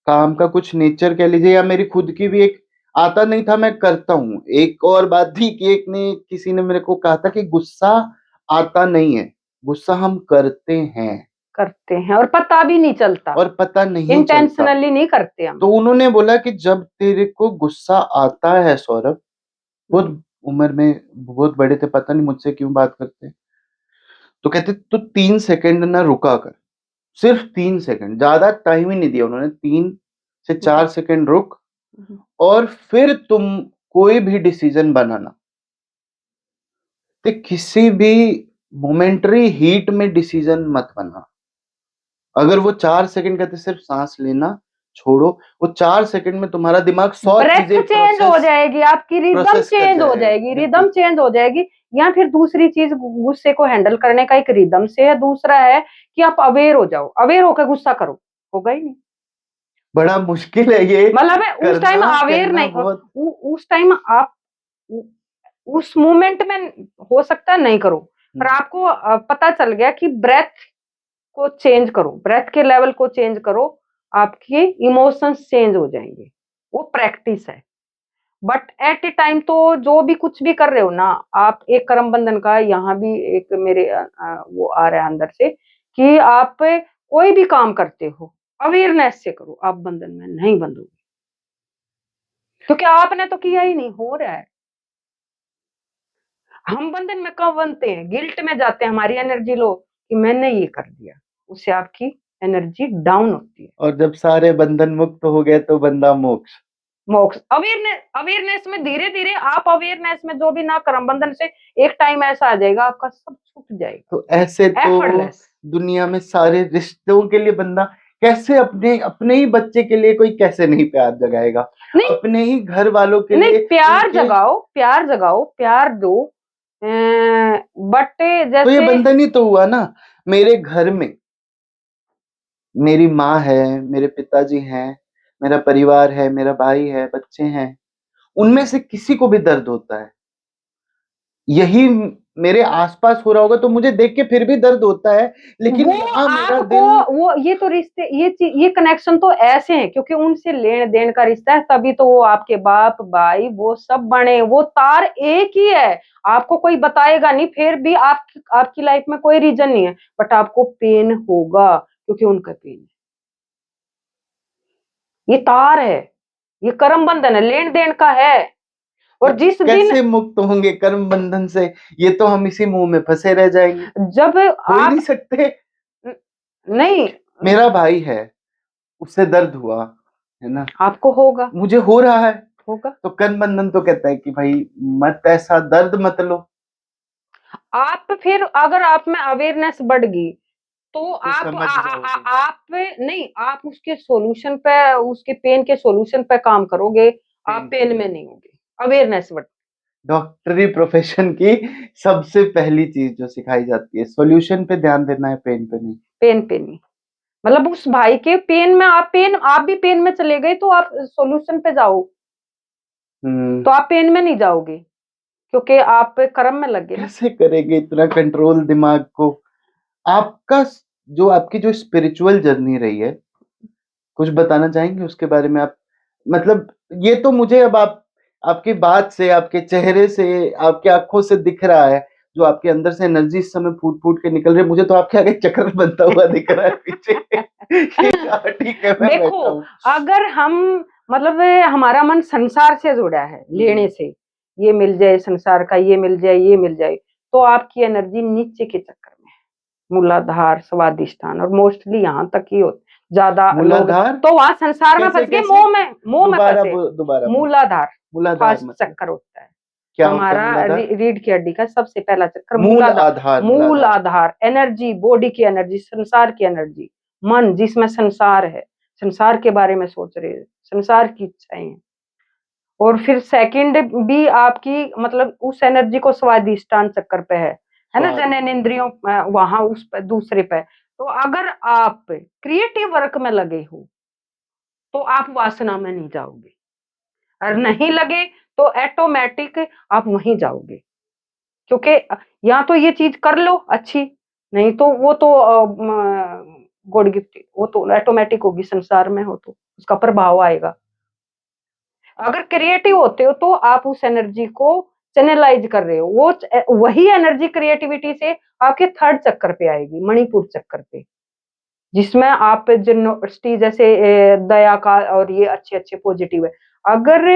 काम का कुछ नेचर कह लीजिए, या मेरी खुद की भी एक, आता नहीं था, मैं करता हूँ। एक और बात थी कि किसी ने मेरे को कहा था कि गुस्सा आता नहीं है, गुस्सा हम करते हैं और पता भी नहीं चलता, और पता नहीं चलता, इंटेंशनली नहीं करते हम। तो उन्होंने बोला कि जब तेरे को गुस्सा आता है सौरभ, बहुत उम्र में बहुत बड़े थे, पता नहीं मुझसे क्यों बात करते, तो कहते तो 3 सेकंड ना रुका कर, सिर्फ 3 सेकंड, ज्यादा टाइम ही नहीं दिया उन्होंने, 3 से 4 सेकंड रुक, और फिर तुम कोई भी डिसीजन बनाना। तो किसी भी मोमेंटरी हीट में डिसीजन मत बना। अगर वो 4 सेकंड कहते सिर्फ सांस लेना छोड़ो, वो 4 सेकंड में तुम्हारा दिमाग 100 चीजें चेंज हो जाएगी, आपकी रिदम चेंज हो जाएगी, रिदम चेंज हो जाएगी। या फिर दूसरी चीज, गुस्से को हैंडल करने का एक रिदम से है, दूसरा है कि आप अवेयर हो जाओ, अवेयर होकर गुस्सा करो, होगा ही नहीं। बड़ा मुश्किल है ये, मतलब उस टाइम अवेयर नहीं, उस टाइम आप उस मोमेंट में हो सकता है नहीं करो, पर आपको पता चल गया कि ब्रेथ को चेंज करो, ब्रेथ के लेवल को चेंज करो, आपके इमोशंस चेंज हो जाएंगे। वो प्रैक्टिस है। बट एट ए टाइम तो जो भी कुछ भी कर रहे हो ना आप, एक कर्म बंधन का यहाँ भी एक मेरे वो आ रहा है अंदर से कि आप कोई भी काम करते हो अवेयरनेस से करो, आप बंधन में नहीं बंधोगे, क्योंकि आपने तो किया ही नहीं, हो रहा है। हम बंधन में कब बनते हैं, गिल्ट में जाते हैं, हमारी एनर्जी लो कि मैंने ये कर दिया, उससे आपकी एनर्जी डाउन होती है। और जब सारे बंधन मुक्त हो गए तो बंदा मोक्ष। अवेयरनेस में धीरे धीरे आप अवेयरनेस में जो भी ना कर्म बंधन से एक टाइम ऐसा आ जाएगा आपका सब छूट जाएगा। तो ऐसे तो दुनिया में सारे रिश्तों के लिए बंदा कैसे, अपने ही बच्चे के लिए कोई कैसे नहीं प्यार जगाएगा, अपने ही घर वालों के लिए प्यार जगाओ, प्यार दो, बट जैसे तो ये बंधन ही तो हुआ ना। मेरे घर में मेरी माँ है, मेरे पिताजी हैं, मेरा परिवार है, मेरा भाई है, बच्चे हैं, उनमें से किसी को भी दर्द होता है, यही मेरे आसपास हो रहा होगा तो मुझे देख के फिर भी दर्द होता है, लेकिन यहाँ मेरा दिल, वो ये तो रिश्ते, ये कनेक्शन तो ऐसे हैं क्योंकि उनसे लेन देन का रिश्ता है, तभी तो वो आपके बाप भाई वो सब बने, वो तार एक ही है। आपको कोई बताएगा नहीं, फिर भी आपकी लाइफ में कोई रीजन नहीं है, बट आपको पेन होगा क्योंकि उनका पेन है। ये तार है, ये कर्म बंधन है, लेन देन का है। और जिस दिन कैसे मुक्त होंगे कर्म बंधन से? ये तो हम इसी मुंह में फंसे रह जाएंगे, जब हो ही नहीं आप सकते। नहीं, मेरा भाई है, उससे दर्द हुआ है ना, आपको होगा, मुझे हो रहा है, होगा। तो कर्म बंधन तो कहता है कि भाई मत ऐसा दर्द मत लो, आप फिर अगर आप में अवेयरनेस बढ़ गई तो तो आप समझ जाओगे। आप नहीं, आप उसके सॉल्यूशन पे, उसके पेन के सॉल्यूशन पे काम करोगे, आप पेन पेन में नहीं होगे। अवेयरनेस बढ़, डॉक्टरी प्रोफेशन की सबसे पहली चीज जो सिखाई जाती है, सॉल्यूशन पे ध्यान देना है, पेन पे नहीं। पेन पे नहीं। मतलब उस भाई के पेन में आप भी पेन में चले गए तो आप सॉल्यूशन पे जाओ, तो आप पेन में नहीं जाओगे, क्योंकि आप कर्म में लगे ना। कैसे करेंगे इतना कंट्रोल दिमाग को? आपका जो आपकी जो स्पिरिचुअल जर्नी रही है, कुछ बताना चाहेंगे उसके बारे में आप? मतलब ये तो मुझे अब आप आपकी बात से, आपके चेहरे से, आपकी आंखों से दिख रहा है, जो आपके अंदर से एनर्जी इस समय फूट फूट के निकल रही है, मुझे तो आपके आगे चक्कर बनता हुआ दिख रहा है पीछे कि हाँ, ठीक है मैं देखो, बैठा हूँ। अगर हम मतलब हमारा मन संसार से जुड़ा है, लेने से, ये मिल जाए संसार का, ये मिल जाए, ये मिल जाए, तो आपकी एनर्जी नीचे के चक्कर में है। मूलाधार, स्वादिष्ठान, और मोस्टली यहाँ तक ही होता ज्यादा लोग, मूलाधार तो वहां संसार में कैसे फंस गए, कैसे? मोह में दोबारा फंसे। दोबारा मूलाधार मूलाधार फर्स्ट मतलब चक्कर होता है क्या होता है? हमारा, मूलाधार, रीढ़ की हड्डी का सबसे पहला चक्कर मूल मूलाधार। आधार, मूल मूलाधार। आधार एनर्जी, बॉडी की एनर्जी, संसार की एनर्जी, मन जिसमें संसार है, संसार के बारे में सोच रहे हैं, संसार की इच्छाएं हैं। और फिर सेकंड भी आपकी मतलब उस एनर्जी को स्वादिष्टान चक्कर पे है ना, स्वाद, जननेंद्रियों वहां उस पे दूसरे पे। तो अगर आप क्रिएटिव वर्क में लगे हो तो आप वासना में नहीं जाओगे, और नहीं लगे तो ऑटोमेटिक आप वहीं जाओगे, क्योंकि या तो ये चीज कर लो अच्छी, नहीं तो वो तो गॉड गिफ्ट, वो तो ऑटोमेटिक होगी, संसार में हो तो उसका प्रभाव आएगा। अगर क्रिएटिव होते हो तो आप उस एनर्जी को चैनलाइज कर रहे हो, वो वही एनर्जी क्रिएटिविटी से आपके थर्ड चक्कर पे आएगी, मणिपुर चक्कर पे, जिसमें आप जनोसिटी जैसे दया का और ये अच्छे अच्छे पॉजिटिव है। अगर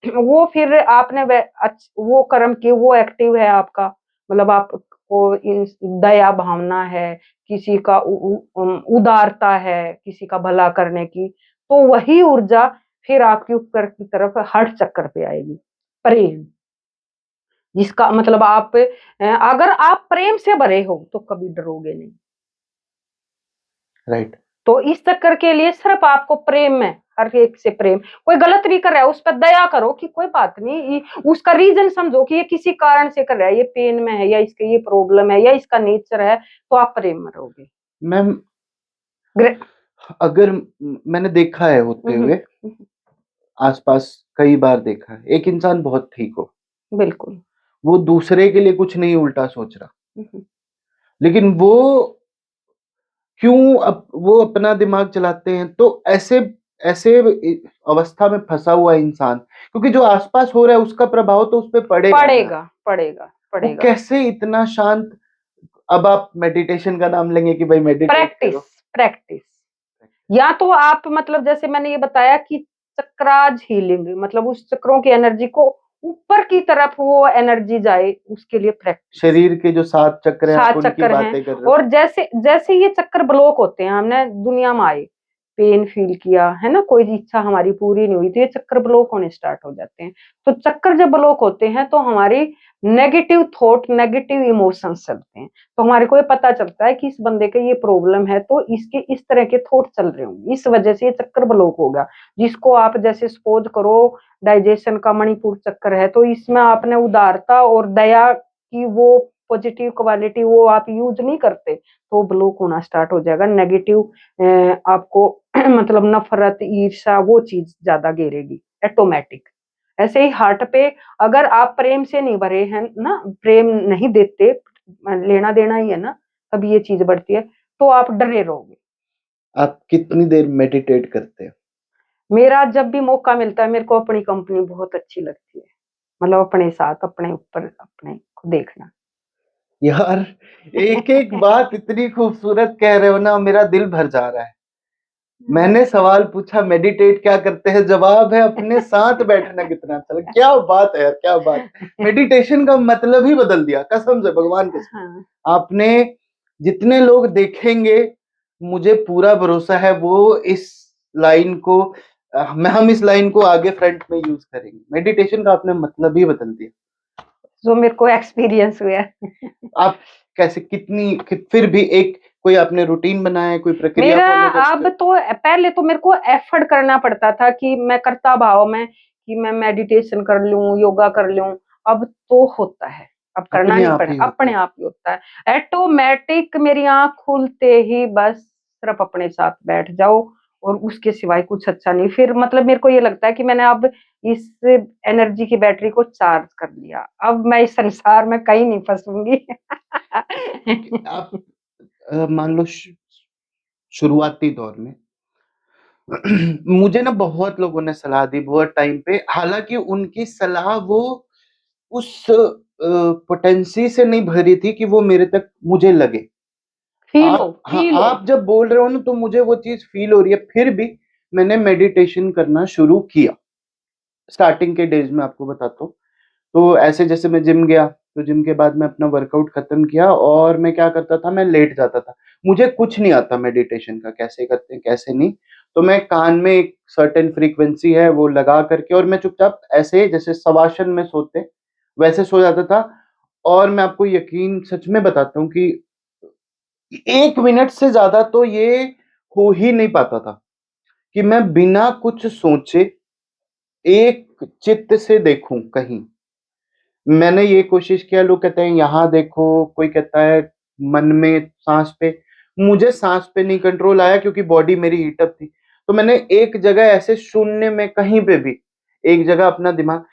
वो फिर आपने वो कर्म की, वो एक्टिव है आपका, मतलब आपको दया भावना है, किसी का उदारता है, किसी का भला करने की, तो वही ऊर्जा फिर आपके ऊपर की तरफ हर चक्कर पे आएगी, प्रेम, जिसका मतलब आप अगर आप प्रेम से भरे हो तो कभी डरोगे नहीं। राइट। तो इस चक्कर के लिए सिर्फ आपको प्रेम में, हर एक से प्रेम, कोई गलत भी कर रहा है उस पर दया करो कि कोई बात नहीं, उसका रीजन समझो कि ये किसी कारण से कर रहा है, ये पेन में है या इसके ये प्रॉब्लम है या इसका नेचर है, तो आप प्रेम में रहोगे। मैम अगर मैंने देखा है होते हुए, आसपास कई बार देखा है, एक इंसान बहुत ठीक हो, बिल्कुल। वो दूसरे के लिए कुछ नहीं उल्टा सोच रहा, लेकिन वो क्यों वो अपना दिमाग चलाते हैं, तो ऐसे ऐसे अवस्था में फंसा हुआ इंसान, क्योंकि जो आसपास हो रहा है उसका प्रभाव तो उस पर पड़ेगा ना। पड़ेगा पड़ेगा वो पड़ेगा। कैसे इतना शांत? अब आप मेडिटेशन का नाम लेंगे कि भाई मेडिटेट प्रैक्टिस, करो, प्रैक्टिस, या तो आप मतलब जैसे मैंने ये बताया कि चक्राज हीलिंग, मतलब उस चक्रों की एनर्जी को ऊपर की तरफ वो एनर्जी जाए, उसके लिए प्रैक्टिस। शरीर के जो 7 चक्र हैं आप 7 उनकी चक्कर हैं, बातें कर रहे हो। और जैसे जैसे ये चक्कर ब्लॉक होते हैं, हमने दुनिया में आए, पेन फील किया है ना, कोई इच्छा हमारी पूरी नहीं हुई, तो ये चक्कर ब्लॉक होने स्टार्ट हो जाते हैं। तो चक्कर जब ब्लॉक होते हैं तो हमारी नेगेटिव थॉट, नेगेटिव इमोशंस चलते हैं, तो हमारे को ये पता चलता है कि इस बंदे का ये प्रॉब्लम है, तो इसके इस तरह के थॉट चल रहे होंगे, इस वजह से ये चक्कर ब्लॉक होगा। जिसको आप जैसे सपोज करो डाइजेशन का मणिपुर चक्कर है, तो इसमें आपने उदारता और दया की वो पॉजिटिव क्वालिटी वो आप यूज नहीं करते, तो ब्लॉक होना स्टार्ट हो जाएगा। नेगेटिव आपको मतलब नफरत, ईर्ष्या, वो चीज ज्यादा घेरेगी ऑटोमेटिक। ऐसे ही हार्ट पे अगर आप प्रेम से नहीं भरे हैं ना, प्रेम नहीं देते, लेना देना ही है ना, तब ये चीज बढ़ती है, तो आप डरे रहोगे। आप कितनी देर मेडिटेट करते हैं? मेरा जब भी मौका मिलता है, मेरे को अपनी कंपनी बहुत अच्छी लगती है, मतलब अपने साथ, अपने ऊपर, अपने को देखना। यार एक एक बात इतनी खूबसूरत कह रहे हो ना, मेरा दिल भर जा रहा है। मैंने सवाल पूछा मेडिटेट क्या करते हैं, जवाब है अपने साथ बैठना कितना अच्छा लगा। क्या बात है यार, क्या बात। मेडिटेशन का मतलब ही बदल दिया, कसम से, भगवान कसम। हाँ। आपने जितने लोग देखेंगे, मुझे पूरा भरोसा है वो इस लाइन को हम इस लाइन को आगे फ्रंट में यूज करेंगे। मेडिटेशन का आपने मतलब ही बदल दिया। जो मेरे को एक्सपीरियंस हुआ। आप कैसे, फिर भी एक कोई आपने रूटीन बनाया है, कोई प्रक्रिया मेरा फॉलो करते अब हो? तो पहले तो मेरे को एफर्ट करना पड़ता था कि मैं करता भाव में कि मैं मेडिटेशन कर लूं, योगा कर लूं। अब तो होता है, अब करना अपने नहीं आप पड़े, ही होता अपने है। आप ही होता है। ऑटोमेटिक मेरी आंख खुलते ही बस सिर्फ अपने साथ बैठ जाओ, और उसके सिवाय कुछ अच्छा नहीं। फिर मतलब मेरे को ये लगता है कि मैंने अब इस एनर्जी की बैटरी को चार्ज कर लिया, अब मैं इस संसार में कहीं नहीं फंसूंगी। आप मान लो शुरुआती दौर में मुझे ना बहुत लोगों ने सलाह दी बहुत टाइम पे, हालांकि उनकी सलाह वो उस पोटेंसी से नहीं भरी थी कि वो मेरे तक मुझे लगे। हाँ, फील हो। आप जब बोल रहे हो ना तो मुझे वो चीज फील हो रही है। फिर भी मैंने मेडिटेशन करना शुरू किया स्टार्टिंग के डेज में, आपको बताता हूँ। तो ऐसे जैसे मैं जिम गया, तो जिम के बाद मैं अपना वर्कआउट खत्म किया और मैं क्या करता था, मैं लेट जाता था। मुझे कुछ नहीं आता मेडिटेशन का, कैसे करते हैं कैसे नहीं। तो मैं कान में एक सर्टेन फ्रीक्वेंसी है वो लगा करके, और मैं चुपचाप ऐसे जैसे शवासन में सोते वैसे सो जाता था। और मैं आपको यकीन सच में बताता हूँ कि 1 मिनट से ज्यादा तो ये हो ही नहीं पाता था कि मैं बिना कुछ सोचे एक चित्त से देखूं कहीं। मैंने ये कोशिश किया, लोग कहते हैं यहाँ देखो, कोई कहता है मन में सांस पे। मुझे सांस पे नहीं कंट्रोल आया क्योंकि बॉडी मेरी हीटअप थी। तो मैंने एक जगह ऐसे शून्य में कहीं पे भी एक जगह अपना दिमाग,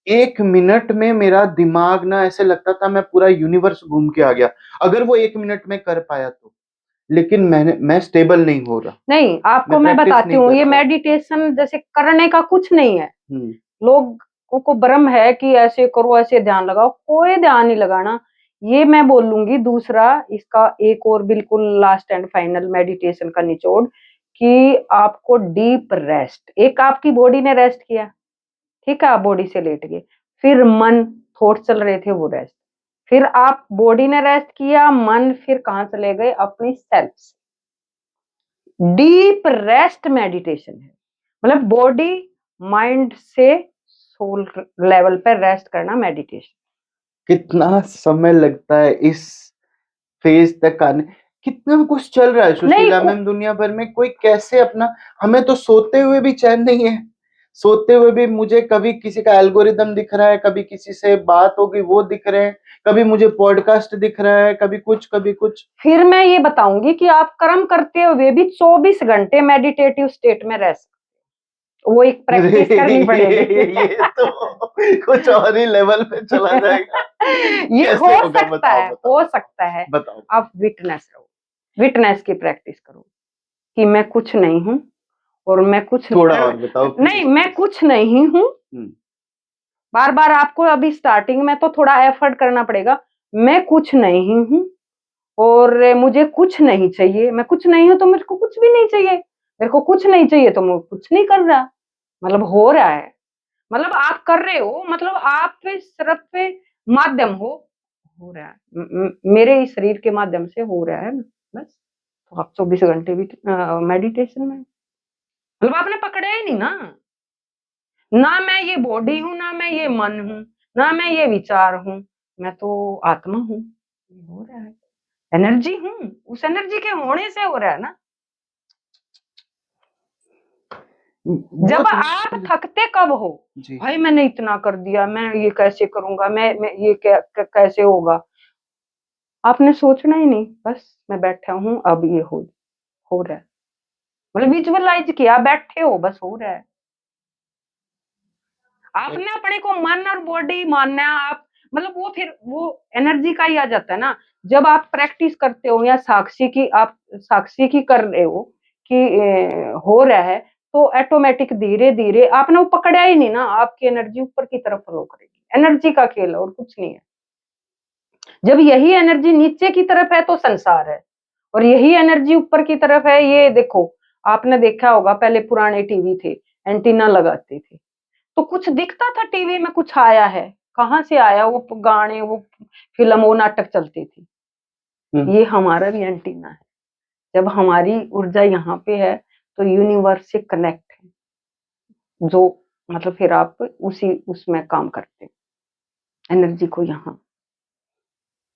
1 मिनट में मेरा दिमाग ना ऐसे लगता था मैं पूरा यूनिवर्स घूम के आ गया, अगर वो 1 मिनट में कर पाया तो। लेकिन मैं स्टेबल नहीं हो रहा, नहीं, आपको मैं मैं प्रैक्टिस बताती नहीं हूँ, कर ये रहा। मेडिटेशन जैसे करने का कुछ नहीं है। हम्म। लोगों को भ्रम है कि ऐसे करो, ऐसे ध्यान लगाओ, कोई ध्यान नहीं लगाना। ये मैं बोलूंगी दूसरा, इसका एक और बिल्कुल लास्ट एंड फाइनल मेडिटेशन का निचोड़, कि आपको डीप रेस्ट, एक आपकी बॉडी ने रेस्ट किया, ठीक है, आप बॉडी से लेट गए, फिर मन, थॉट चल रहे थे, वो रेस्ट, फिर आप बॉडी ने रेस्ट किया, मन फिर कहाँ चले गए, अपनी सेल्फ से। डीप रेस्ट मेडिटेशन है, मतलब बॉडी माइंड से सोल लेवल पर रेस्ट करना मेडिटेशन। कितना समय लगता है इस फेज तक आने? कितना कुछ चल रहा है नहीं सुशीला मैम दुनिया भर में, कोई कैसे अपना, हमें तो सोते हुए भी चैन नहीं है। सोते हुए भी मुझे कभी किसी का एल्गोरिदम दिख रहा है, कभी किसी से बात होगी वो दिख रहे हैं, कभी मुझे पॉडकास्ट दिख रहा है, कभी कुछ कभी कुछ। फिर मैं ये बताऊंगी कि आप कर्म करते हुए भी 24 घंटे मेडिटेटिव स्टेट में रह सकते, वो एक अरे प्रैक्टिस करनी पड़ेगी। ये तो कुछ और ही लेवल पे चला जाएगा। ये कैसे हो होगा सकता बताओ है, बताओ हो सकता है। बताओ। आप विटनेस रहो, विटनेस की प्रैक्टिस करो कि मैं कुछ नहीं हूं, और मैं कुछ थोड़ा और बताओ नहीं, प्लीज मैं प्लीज। कुछ नहीं हूं। बार बार आपको अभी स्टार्टिंग में तो थोड़ा एफर्ट करना पड़ेगा। मैं कुछ नहीं हूं, और मुझे कुछ नहीं चाहिए। मैं कुछ नहीं हूं तो मेरे को कुछ भी नहीं चाहिए, मेरे को कुछ नहीं चाहिए तो मैं कुछ नहीं कर रहा, मतलब हो रहा है, मतलब आप कर रहे हो, मतलब आप सिर्फ माध्यम हो रहा है, मेरे इस शरीर के माध्यम से हो रहा है बस। तो आप 24 घंटे भी मेडिटेशन में, मतलब आपने पकड़ा ही नहीं ना, ना मैं ये बॉडी हूं, ना मैं ये मन हूं, ना मैं ये विचार हूं, मैं तो आत्मा हूं। ये हो रहा है, एनर्जी हूं, उस एनर्जी के होने से हो रहा है ना। वो जब तो आप थकते कब हो, जी। भाई मैंने इतना कर दिया, मैं ये कैसे करूंगा, मैं ये कैसे होगा, आपने सोचना ही नहीं, बस मैं बैठा हूं, अब ये हो रहा है, मतलब विजुअलाइज किया, बैठे हो, बस हो रहा है। आपने अपने को मन और बॉडी मानना है, आप मतलब वो फिर वो एनर्जी का ही आ जाता है ना। जब आप प्रैक्टिस करते हो या साक्षी की, आप साक्षी की कर रहे हो कि हो रहा है, तो ऑटोमेटिक धीरे धीरे आपने वो पकड़ा ही नहीं ना, आपकी एनर्जी ऊपर की तरफ फ्लो करेगी। एनर्जी का खेल है और कुछ नहीं है। जब यही एनर्जी नीचे की तरफ है तो संसार है, और यही एनर्जी ऊपर की तरफ है, ये देखो आपने देखा होगा पहले पुराने टीवी थे, एंटीना लगाते थे, तो कुछ दिखता था टीवी में, कुछ आया है, कहाँ से आया, वो गाने, वो फिल्म, वो नाटक चलते थे। ये हमारा भी एंटीना है। जब हमारी ऊर्जा यहाँ पे है तो यूनिवर्स से कनेक्ट है, जो मतलब फिर आप उसी उसमें काम करते हैं एनर्जी को। यहाँ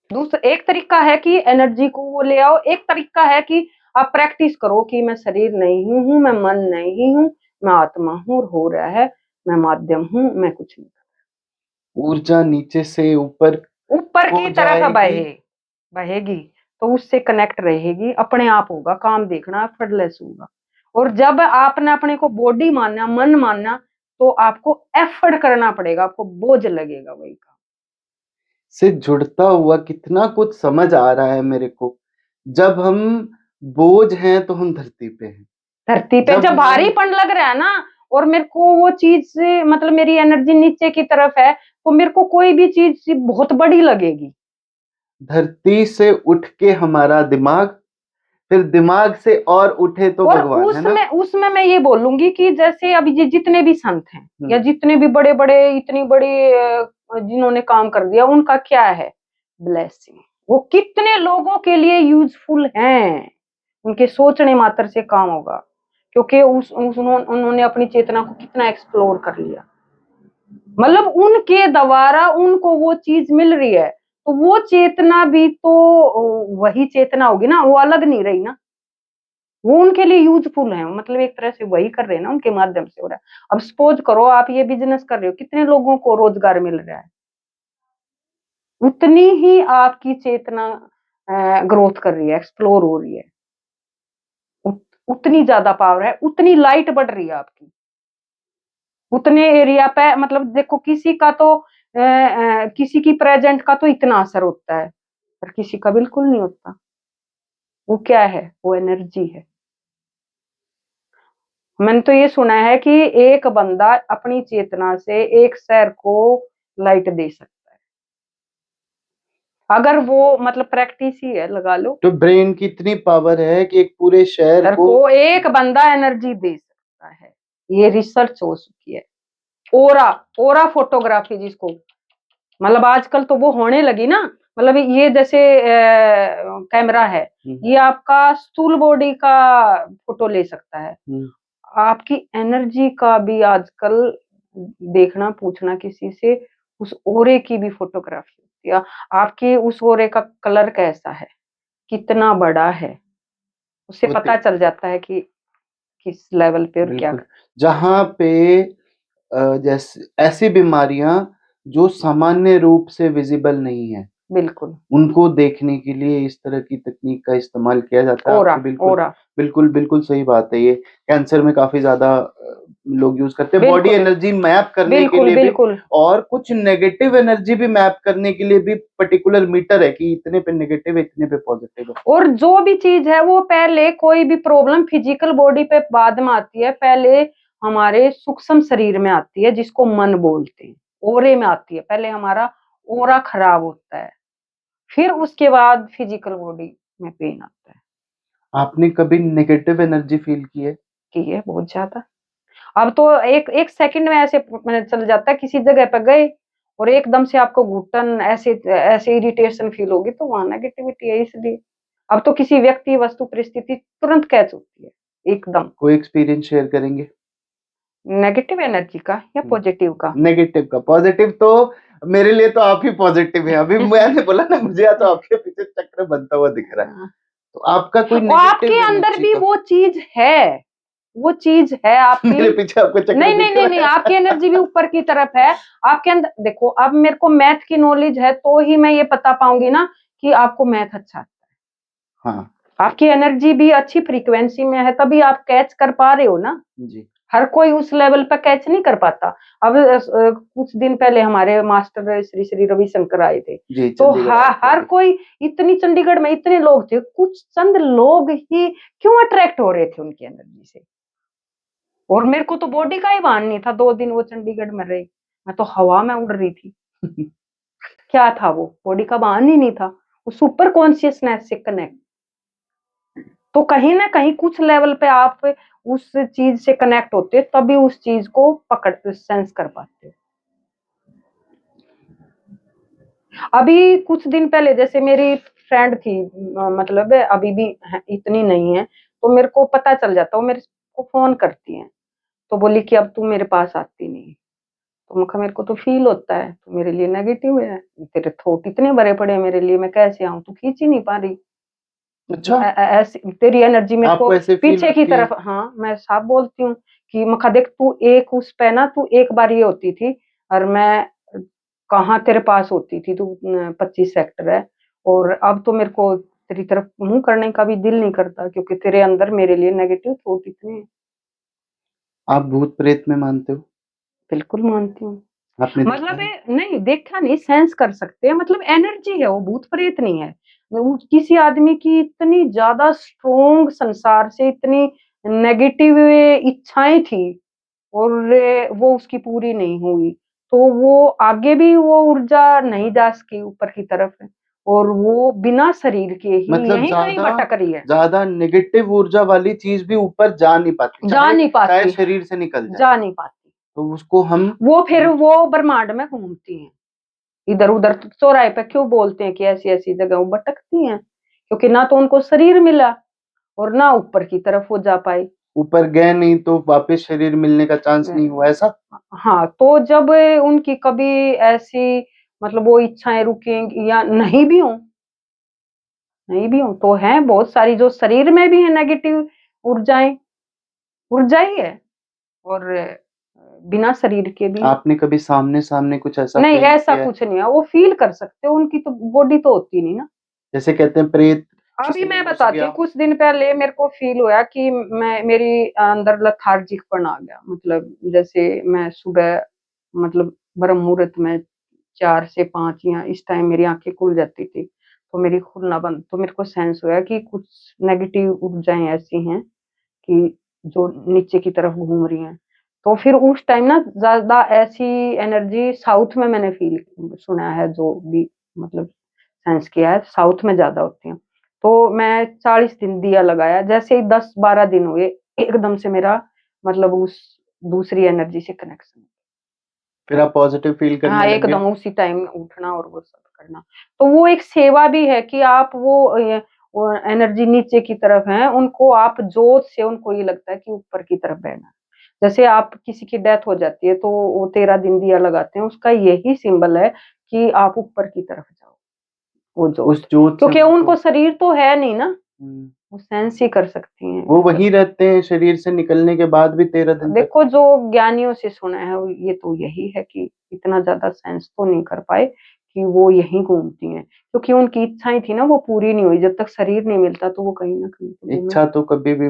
दूसरा एक तरीका है कि एनर्जी को वो ले आओ, एक तरीका है कि आप प्रैक्टिस करो कि मैं शरीर नहीं हूँ, मैं मन नहीं हूँ, मैं आत्मा हूँ और हो रहा है, मैं माध्यम हूँ, मैं कुछ नहीं। ऊर्जा नीचे से ऊपर की तरफ बहेगी, तो उससे कनेक्ट रहेगी, अपने आप होगा, काम देखना एफर्टलेस होगा। और जब आपने अपने को बॉडी मानना, मन मानना, तो आपको एफर्ट करना पड़ेगा, आपको बोझ लगेगा वही काम से जुड़ता हुआ कितना कुछ समझ आ रहा है मेरे को। जब हम बोझ हैं तो हम धरती पे हैं, धरती पे जब भारीपन लग रहा है ना, और मेरे को वो चीज मतलब मेरी एनर्जी नीचे की तरफ है, तो मेरे को कोई भी चीज बहुत बड़ी लगेगी। धरती से उठ के हमारा दिमाग, फिर दिमाग से और उठे तो और भगवान, है ना? उसमें मैं ये बोलूंगी कि जैसे अभी ये जितने भी संत हैं या जितने भी बड़े बड़े इतनी बड़ी जिन्होंने काम कर दिया, उनका क्या है? ब्लेसिंग। वो कितने लोगों के लिए यूजफुल हैं, उनके सोचने मात्र से काम होगा, क्योंकि उन्होंने अपनी चेतना को कितना एक्सप्लोर कर लिया। मतलब उनके द्वारा उनको वो चीज मिल रही है, तो वो चेतना भी तो वही चेतना होगी ना, वो अलग नहीं रही ना, वो उनके लिए यूजफुल है, मतलब एक तरह से वही कर रहे हैं ना, उनके माध्यम से हो रहा है। अब सपोज करो आप ये बिजनेस कर रहे हो, कितने लोगों को रोजगार मिल रहा है, उतनी ही आपकी चेतना ग्रोथ कर रही है, एक्सप्लोर हो रही है, उतनी ज्यादा पावर है, उतनी लाइट बढ़ रही है आपकी, उतने एरिया पे। मतलब देखो किसी का तो किसी की प्रेजेंट का तो इतना असर होता है, पर किसी का बिल्कुल नहीं होता। वो क्या है? वो एनर्जी है। मैंने तो ये सुना है कि एक बंदा अपनी चेतना से एक शहर को लाइट दे सकता है, अगर वो मतलब प्रैक्टिस ही है, लगा लो। तो ब्रेन की इतनी पावर है कि एक पूरे शहर को एक बंदा एनर्जी दे सकता है, ये रिसर्च हो चुकी है। ओरा फोटोग्राफी जिसको, मतलब आजकल तो वो होने लगी ना, मतलब ये जैसे कैमरा है, ये आपका स्थूल बॉडी का फोटो ले सकता है, आपकी एनर्जी का भी आजकल देखना, पूछना किसी से, उस ओरे की भी फोटोग्राफी होती है, आपकी उस ओरे का कलर कैसा है, कितना बड़ा है, उससे पता चल जाता है कि किस लेवल पे और क्या। जहाँ पे जैसे ऐसी बीमारियां जो सामान्य रूप से विजिबल नहीं है, बिल्कुल, उनको देखने के लिए इस तरह की तकनीक का इस्तेमाल किया जाता है। आपकी बिल्कुल सही बात है। ये कैंसर में काफी ज्यादा लोग यूज करते हैं, बॉडी एनर्जी मैप करने के लिए भी, और कुछ नेगेटिव एनर्जी भी मैप करने के लिए भी पर्टिकुलर मीटर है कि इतने पे नेगेटिव है, इतने पे पॉजिटिव है। और जो भी चीज है वो पहले, कोई भी प्रॉब्लम फिजिकल बॉडी पे बाद में आती है, पहले हमारे सूक्ष्म शरीर में आती है, जिसको मन बोलते हैं, ओरे में आती है। पहले हमारा ओरा खराब होता है, फिर उसके बाद फिजिकल बॉडी में पेन आता है। आपने कभी नेगेटिव एनर्जी फील की है? बहुत ज्यादा। अब तो एक सेकंड में ऐसे चल जाता है, किसी जगह पे गए और एकदम से आपको घुटन ऐसे ऐसे इरिटेशन फील होगी, तो वहां नेगेटिविटी है। इसलिए अब तो किसी व्यक्ति, वस्तु, परिस्थिति तुरंत कैच होती है एकदम। कोई एक्सपीरियंस शेयर करेंगे नेगेटिव एनर्जी का या पॉजिटिव का? नेगेटिव का। पॉजिटिव तो मेरे लिए तो आप ही पॉजिटिव है। अभी मैंने बोला ना, मुझे या तो आपके पीछे चक्र बनता हुआ दिख रहा है, तो आपका कोई नेगेटिव आपके अंदर भी वो चीज है, वो चीज है आपकी। मेरे पीछे आपको चक्र नहीं, आपकी एनर्जी भी ऊपर की तरफ है। आपके अंदर देखो, अब मेरे को मैथ की नॉलेज है तो ही मैं ये बता पाऊंगी ना कि आपको मैथ अच्छा आता है। हाँ, आपकी एनर्जी भी अच्छी फ्रीक्वेंसी में है, तभी आप कैच कर पा रहे हो ना जी। हर कोई उस लेवल पर कैच नहीं कर पाता। अब कुछ दिन पहले हमारे मास्टर श्री श्री रविशंकर आए थे जी, तो हर कोई, इतनी चंडीगढ़ में इतने लोग थे, कुछ चंद लोग ही क्यों अट्रैक्ट हो रहे थे उनकी एनर्जी से। और मेरे को तो बॉडी का ही भान नहीं था, 2 दिन वो चंडीगढ़ में रही, मैं तो हवा में उड़ रही थी। क्या था वो? बॉडी का भान ही नहीं था, वो सुपर कॉन्शियसनेस से कनेक्ट। तो कहीं ना कहीं कुछ लेवल पे आप उस चीज से कनेक्ट होते हो, तभी उस चीज को पकड़ सेंस कर पाते हो। अभी कुछ दिन पहले जैसे मेरी फ्रेंड थी, मतलब अभी भी इतनी नहीं है, तो मेरे को पता चल जाता, वो मेरे को फोन करती है, तो बोली कि अब तू मेरे पास आती नहीं। तो मैं कहा मेरे को तो फील होता है, तो मेरे लिए नेगेटिव है, तेरे थॉट इतने बड़े पड़े हैं मेरे लिए, मैं कैसे आऊं, तू खींच ही नहीं पा रही। अच्छा, ऐसी तेरी एनर्जी मेरे को आपको ऐसे फील पीछे की होती है? तरफ, हाँ मैं साफ बोलती हूँ कि मखा देख तू एक उस पे ना, तू एक बार ये होती थी और मैं कहाँ तेरे पास होती थी, तू 25 सेक्टर है, और अब तो मेरे को तेरी तरफ मुंह करने का भी दिल नहीं करता, क्योंकि तेरे अंदर मेरे लिए नेगेटिव थॉट इतने हैं। आप भूत प्रेत में मानते हो? बिल्कुल मानती हूँ। आपने देखा मतलब है? नहीं देखा नहीं, सेंस कर सकते हैं, मतलब एनर्जी है वो, भूत प्रेत नहीं है। वो किसी आदमी की इतनी ज्यादा स्ट्रोंग संसार से इतनी नेगेटिव इच्छाएं थी, और वो उसकी पूरी नहीं हुई, तो वो आगे भी वो ऊर्जा नहीं जा सकी ऊपर की तरफ, और वो बिना शरीर के ही मतलब यहीं कहीं भटक रही है। ज्यादा नेगेटिव ऊर्जा वाली चीज भी ऊपर जा नहीं पाती, जा चाहे नहीं चाहे पाती, शरीर से निकल जाए, जा नहीं पाती। तो उसको हम वो फिर वो ब्रह्मांड में घूमती हैं, इधर उधर चौराहे पे क्यों बोलते हैं कि ऐसी ऐसी जगह वो भटकती हैं, क्योंकि ना तो उनको शरीर मिला और ना ऊपर की तरफ वो जा पाई। ऊपर गए नहीं तो वापस शरीर मिलने का चांस नहीं हुआ, ऐसा? हाँ, तो जब उनकी कभी ऐसी, मतलब वो इच्छाएं रुकेंगी या नहीं भी हो, नहीं भी हो, तो है बहुत सारी जो शरीर में भी है नेगेटिव ऊर्जाएं, ऊर्जा ही है, और बिना शरीर के भी है। आपने कभी सामने सामने कुछ ऐसा नहीं, फील ऐसा किया है? कुछ नहीं है, वो फील कर सकते हो, उनकी तो बॉडी तो होती नहीं ना। जैसे कहते हैं प्रेत अभी किसी में मैं घुस बताती गया। हूँ, कुछ दिन पहले मेरे को फील हुआ कि मैं, मेरी अंदर लथार्जिकपन आ गया, मतलब जैसे मैं सुबह, मतलब ब्रह्म मुहूर्त में 4 से 5 या इस टाइम मेरी आंखें खुल जाती थी, तो मेरी खुलना बंद, तो मेरे को सेंस हुआ कि कुछ नेगेटिव ऊर्जाएं ऐसी हैं कि जो नीचे की तरफ घूम रही हैं। तो फिर उस टाइम ना ज्यादा ऐसी एनर्जी साउथ में मैंने फील सुना है, जो भी मतलब सेंस किया है, साउथ में ज्यादा होती है। तो मैं 40 दिन दिया लगाया, जैसे ही 10-12 दिन हुए, एकदम से मेरा मतलब उस दूसरी एनर्जी से कनेक्शन, फिर आप पॉजिटिव फील हाँ करने लग गए? एकदम उसी टाइम उठना और वो सब करना। तो वो एक सेवा भी है कि आप वो एनर्जी नीचे की तरफ है, उनको आप जोत से, उनको ये लगता है कि ऊपर की तरफ बहना। जैसे आप किसी की डेथ हो जाती है, तो वो 13 दिन दिया लगाते हैं, उसका यही सिंबल है कि आप ऊपर की तरफ जाओ, वो जोत, उस जोत से क्योंकि उनको उनको शरीर तो है नहीं ना, हम्म, वो सेंस ही कर सकती हैं वो ऊपर वहीं की। रहते हैं शरीर से निकलने के बाद भी 13 दिन तक? देखो जो ज्ञानियों से सुना है ये तो यही है कि इतना ज्यादा सेंस तो नहीं कर पाए कि वो यहीं घूमती हैं, क्योंकि उनकी इच्छाएं थी ना वो पूरी नहीं हुई, जब तक शरीर नहीं मिलता तो वो कहीं ना कहीं तो घूमे। इच्छा तो कभी भी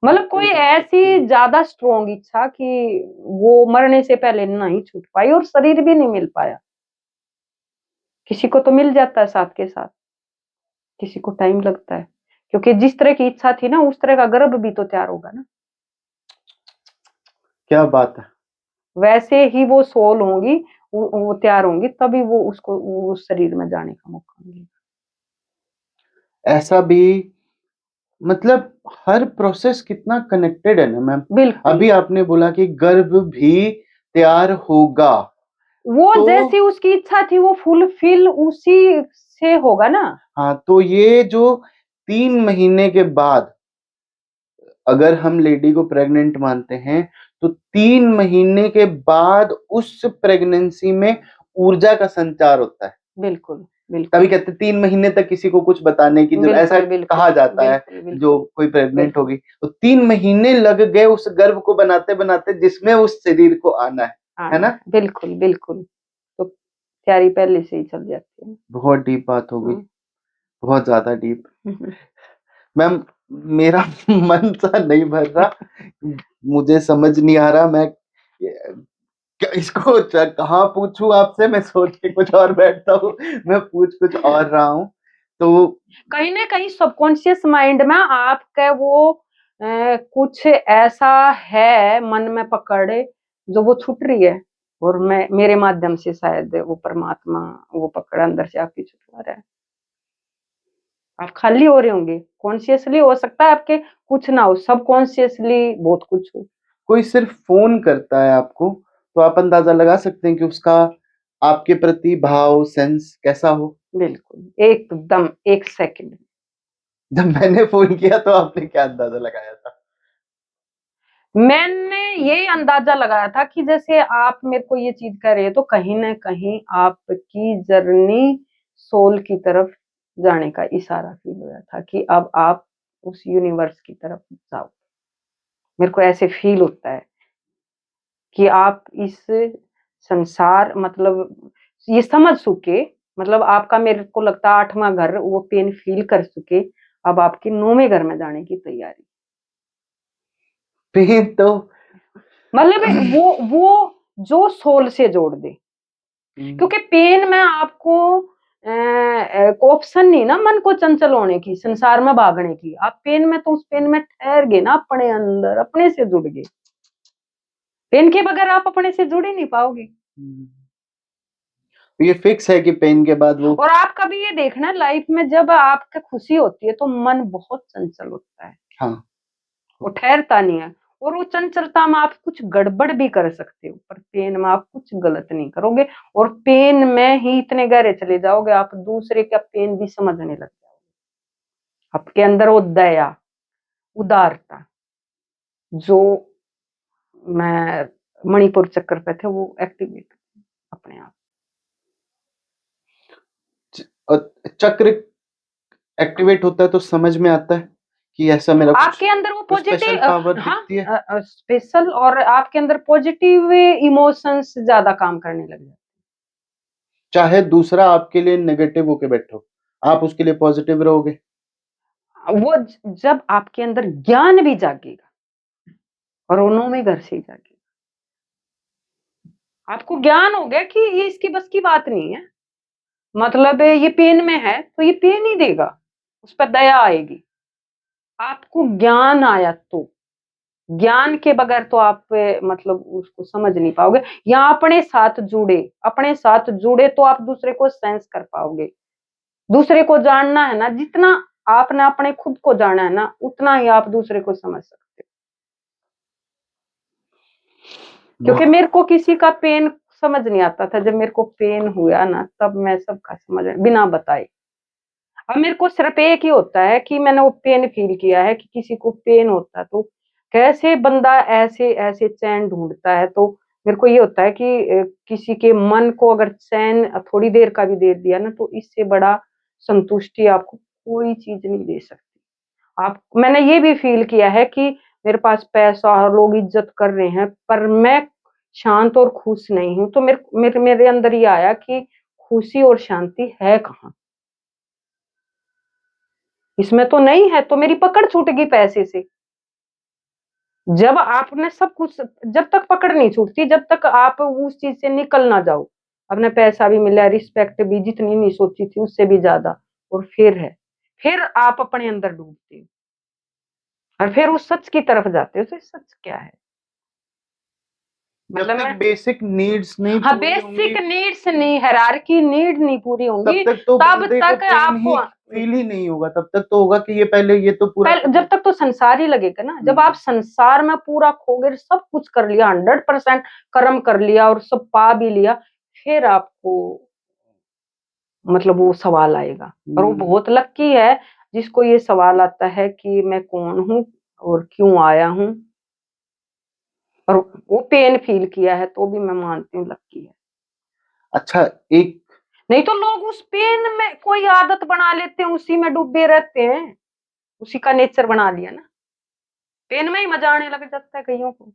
मतलब मृत्यु कोई ही घूम सकती है। ऐसी ज्यादा स्ट्रोंग इच्छा कि वो मरने से पहले नहीं छूट पाई, और शरीर भी नहीं मिल पाया। किसी को तो मिल जाता है साथ के साथ, किसी को टाइम लगता है, क्योंकि जिस तरह की इच्छा थी ना, उस तरह का गर्भ भी तो तैयार होगा ना, क्या बात है! वैसे ही वो सोल होंगी, वो तैयार होंगी, तभी वो उसको उस शरीर में जाने का मौका मिलेगा। ऐसा भी, मतलब हर प्रोसेस कितना कनेक्टेड है ना मैम। बिल्कुल, अभी आपने बोला कि गर्भ भी तैयार होगा, वो तो जैसी उसकी इच्छा थी वो फुलफिल उसी से होगा ना। हाँ, तो ये जो 3 महीने के बाद अगर हम लेडी को प्रेग्नेंट मानते हैं, तो 3 महीने के बाद उस प्रेगनेंसी में ऊर्जा का संचार होता है। बिल्कुल, तभी बिल्कुल, कहते हैं 3 महीने तक किसी को कुछ बताने की जरूरत, ऐसा बिल्कुल, बिल्कुल, कहा जाता है। बिल्कुल, जो बिल्कुल, कोई प्रेग्नेंट बिल्कुल, होगी तो 3 महीने लग गए उस गर्भ को बनाते बनाते, जिसमें उस शरीर को आना है आना ना? है, बिल्कुल, बिल्कुल। तो तैयारी पहले से ही चल जाती है। बहुत डीप बात हो गई, हाँ। बहुत ज्यादा डीप। मैम, मेरा मन सा नहीं भर रहा, मुझे समझ नहीं आ रहा मैं इसको कहाँ पूछूं आपसे। मैं सोच के कुछ और बैठता हूँ, मैं पूछ कुछ और रहा हूँ। तो कहीं ना कहीं सबकॉन्शियस माइंड में आपका वो कुछ ऐसा है मन में पकड़, जो वो छूट रही है, और मैं मेरे माध्यम से शायद वो परमात्मा वो पकड़ अंदर से आपकी छुटवा रहा है। आप खाली हो रहे होंगे, कॉन्शियसली हो सकता है आपके कुछ ना हो, सबकॉन्शियसली बहुत कुछ हो। कोई सिर्फ फ़ोन करता है आपको, तो आप अंदाज़ा लगा सकते हैं कि उसका आपके प्रति भाव, सेंस कैसा हो? बिल्कुल, एकदम 1 सेकंड। जब मैंने फ़ोन किया तो आपने क्या अंदाज़ा लगाया था? मैंने ये अंदाजा लगाया था कि जैसे आप मेरे को ये चीज़ कह रहे हैं, तो कहीं न कहीं आपकी जर्नी सोल की तरफ जाने का इशारा फ़ील हो रहा था कि अब आप उस यूनिवर्स की तरफ जाओ। मेरे को ऐसे फ़ील होता है कि आप इस संसार मतलब ये समझ चुके, मतलब आपका मेरे को लगता है 8वां घर वो पेन फ़ील कर चुके, अब आपके 9वें घर में जाने की तैयारी। पेन तो मतलब वो जो सोल से जोड़ दे। क्योंकि पेन में आपको ऑप्शन नहीं ना मन को चंचल होने की, संसार में भागने की। आप पेन में तो उस पेन में ठहर गए ना, अपने अंदर अपने से जुड़ गए। पेन के बगैर आप अपने से जुड़ ही नहीं पाओगे। ये फिक्स है कि पेन के बाद वो और आप कभी ये देखना लाइफ में जब आपको खुशी होती है तो मन बहुत चंचल होता है, हाँ, वो ठहरता नहीं है। और वो चंचलता में आप कुछ गड़बड़ भी कर सकते हो, पर पेन में आप कुछ गलत नहीं करोगे। और पेन में ही इतने गहरे चले जाओगे, आप दूसरे का पेन भी समझने लग जाओगे। आपके अंदर वो दया, उदारता जो मैं मणिपुर चक्र पे थे वो एक्टिवेट अपने आप। चक्र एक्टिवेट होता है तो समझ में आता है कि ऐसा मेरा आपके अंदर वो कुछ स्पेशल पॉजिटिव, पावर हाँ, दिखती है। स्पेशल, और आपके अंदर पॉजिटिव इमोशंस ज्यादा काम करने लग जाते चाहे दूसरा आपके लिए नेगेटिव होके बैठो, आप उसके लिए पॉजिटिव रहोगे। हैं। वो जब आपके अंदर ज्ञान भी जागेगा, और उन्हों में घर से ही जागेगा, आपको ज्ञान हो गया कि ये इसकी बस की बात नहीं है। मतलब ये पेन में है तो ये पेन ही देगा, उस पर दया आएगी। आपको ज्ञान आया तो, ज्ञान के बगैर तो आप मतलब उसको समझ नहीं पाओगे। या अपने साथ जुड़े, अपने साथ जुड़े तो आप दूसरे को सेंस कर पाओगे। दूसरे को जानना है ना, जितना आपने अपने खुद को जाना है ना, उतना ही आप दूसरे को समझ सकते हो। क्योंकि मेरे को किसी का पेन समझ नहीं आता था, जब मेरे को पेन हुआ ना तब मैं सबका समझ बिना बताए। अब मेरे को सिर्फ एक ही होता है कि मैंने वो पेन फील किया है कि किसी को पेन होता है तो कैसे बंदा ऐसे ऐसे चैन ढूंढता है। तो मेरे को ये होता है कि किसी के मन को अगर चैन थोड़ी देर का भी दे दिया ना, तो इससे बड़ा संतुष्टि आपको कोई चीज नहीं दे सकती। आप मैंने ये भी फील किया है कि मेरे पास पैसा और लोग इज्जत कर रहे हैं, पर मैं शांत और खुश नहीं हूँ। तो मेरे मेरे मेरे अंदर ये आया कि खुशी और शांति है कहाँ? इसमें तो नहीं है, तो मेरी पकड़ छूट गई पैसे से। जब आपने सब कुछ, जब तक पकड़ नहीं छूटती, जब तक आप उस चीज से निकल ना जाओ, अपने पैसा भी मिला, रिस्पेक्ट भी जितनी नहीं सोची थी उससे भी ज्यादा, और फिर है, फिर आप अपने अंदर डूबते हो और फिर उस सच की तरफ जाते हो। तो सच क्या है? जब मतलब तक मैं, बेसिक नीड्स नहीं हाँ, पूरी होंगी, बेसिक नीड्स नहीं, हायरार्की नीड नहीं पूरी तब होंगी, तक तो तब बंदे को तक पेन ही आपको फील ही नहीं होगा। तब तक तो होगा कि ये पहले ये तो पूरा पहले, जब तक तो संसार ही लगेगा ना। जब आप संसार में पूरा खो गए, सब कुछ कर लिया, 100% कर्म कर लिया और सब पा भी लिया, फिर आपको मतलब वो सवाल आएगा। और वो बहुत लक्की है जिसको ये सवाल आता है कि मैं कौन हूँ और क्यों आया हूँ, और वो पेन फील किया है, तो भी मैं मानती हूँ लक्की है। अच्छा। एक नहीं तो लोग उस पेन में कोई आदत बना लेते हैं, उसी में डूबे रहते हैं, उसी का नेचर बना लिया ना, पेन में ही मजा आने लग जाता है कईयों को।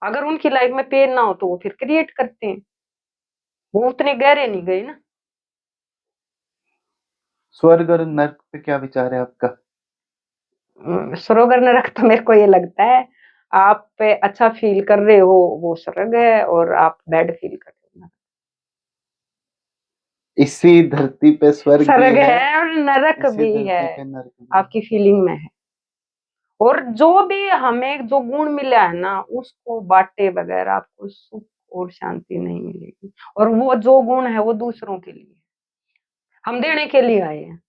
अगर उनकी लाइफ में पेन ना हो तो वो फिर क्रिएट करते हैं, वो उतने गहरे नहीं गए ना। स्वर्ग और नर्क पे क्या विचार है आपका? स्वर्ग नरक तो मेरे को ये लगता है, आप पे अच्छा फील कर रहे हो वो स्वर्ग है, और आप बैड फील कर रहे हो इसी धरती पे स्वर्ग भी स्वर्ग है, है, और नरक इसी भी है, धरती पे नर्क भी है। आपकी फीलिंग में है। और जो भी हमें जो गुण मिला है ना, उसको बांटे बगैर आपको सुख और शांति नहीं मिलेगी। और वो जो गुण है वो दूसरों के लिए, हम देने के लिए आए हैं।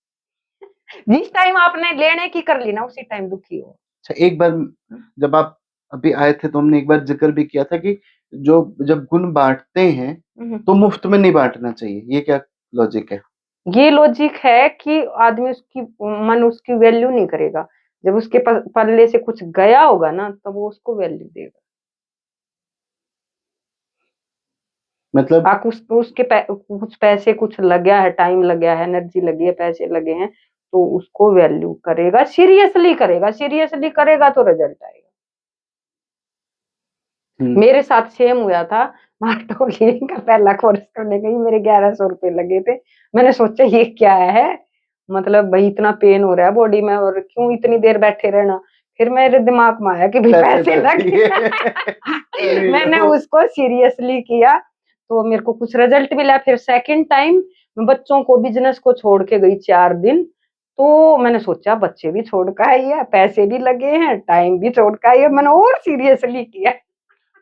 जिस टाइम आपने लेने की कर ली ना उसी टाइम दुखी हो। अच्छा, एक बार जब आप अभी आए थे तो हमने एक बार जिक्र भी किया था कि जो जब गुण बांटते हैं तो मुफ्त में नहीं बांटना चाहिए, ये क्या लॉजिक है? ये लॉजिक है कि आदमी उसकी मन उसकी वैल्यू नहीं करेगा, जब उसके पल्ले से कुछ गया होगा ना तब वो उसको वैल्यू देगा। मतलब आप उसके कुछ पैसे कुछ लगा है, टाइम लगा है, एनर्जी लगी है, पैसे लगे हैं, तो उसको वैल्यू करेगा, सीरियसली करेगा, सीरियसली करेगा तो रिजल्ट आएगा। मेरे साथ सेम हुआ था। मार्टोली का पहला कोर्स करने गई, मेरे 1100 रुपए लगे थे। मैंने सोचा ये क्या है, मतलब भाई इतना पेन हो रहा है बॉडी में और क्यों इतनी देर बैठे रहना। फिर मेरे दिमाग में आया कि भाई पैसे लगे। मैंने उसको सीरियसली किया तो मेरे को कुछ रिजल्ट मिला। फिर सेकंड टाइम बच्चों को बिजनेस को छोड़ के गई 4 दिन, तो मैंने सोचा बच्चे भी छोड़ कर आई है, पैसे भी लगे हैं, टाइम भी छोड़ कर आई है, मैंने और सीरियसली किया।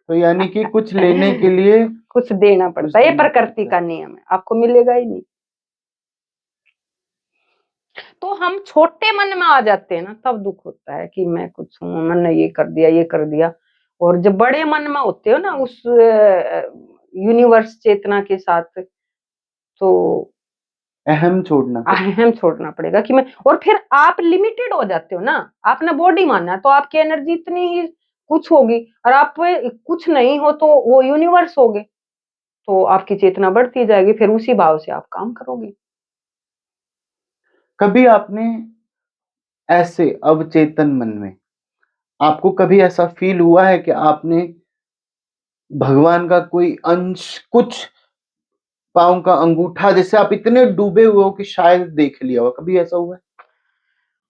तो यानी कि कुछ लेने के लिए कुछ देना पड़ता है, ये प्रकृति का नियम है, आपको मिलेगा ही नहीं। तो हम छोटे मन में आ जाते हैं ना तब दुख होता है कि मैं कुछ हूँ, मैंने ये कर दिया, ये कर दिया। और जब बड़े मन में होते हो ना उस यूनिवर्स चेतना के साथ, तो अहम छोड़ना अहम छोड़ना पड़ेगा कि मैं, और फिर आप लिमिटेड हो जाते हो ना, आपने बॉडी मानना है तो आपकी एनर्जी इतनी ही कुछ होगी, और आप कुछ नहीं हो तो वो यूनिवर्स होगे, तो आपकी चेतना बढ़ती जाएगी, फिर उसी भाव से आप काम करोगे। कभी आपने ऐसे अवचेतन मन में आपको कभी ऐसा फील हुआ है कि आपने भगवान का कोई अंश, कुछ पाँव का अंगूठा, जैसे आप इतने डूबे हुए हो कि शायद देख लिया हो, कभी ऐसा हुआ है?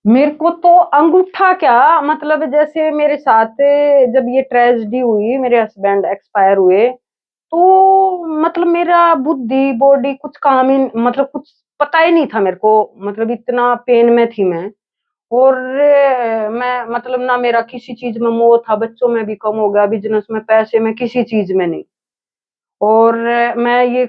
मेरे को तो अंगूठा क्या, मतलब जैसे मेरे साथ जब ये ट्रेजेडी हुई, मेरे हस्बैंड एक्सपायर हुए, तो मतलब मेरा बुद्धि बॉडी कुछ काम ही, मतलब कुछ पता ही नहीं था मेरे को, मतलब इतना पेन में थी मैं। और मैं मतलब ना मेरा किसी चीज में मोह था, बच्चों में भी कम हो गया, बिजनेस में, पैसे में, किसी चीज में नहीं। और मैं ये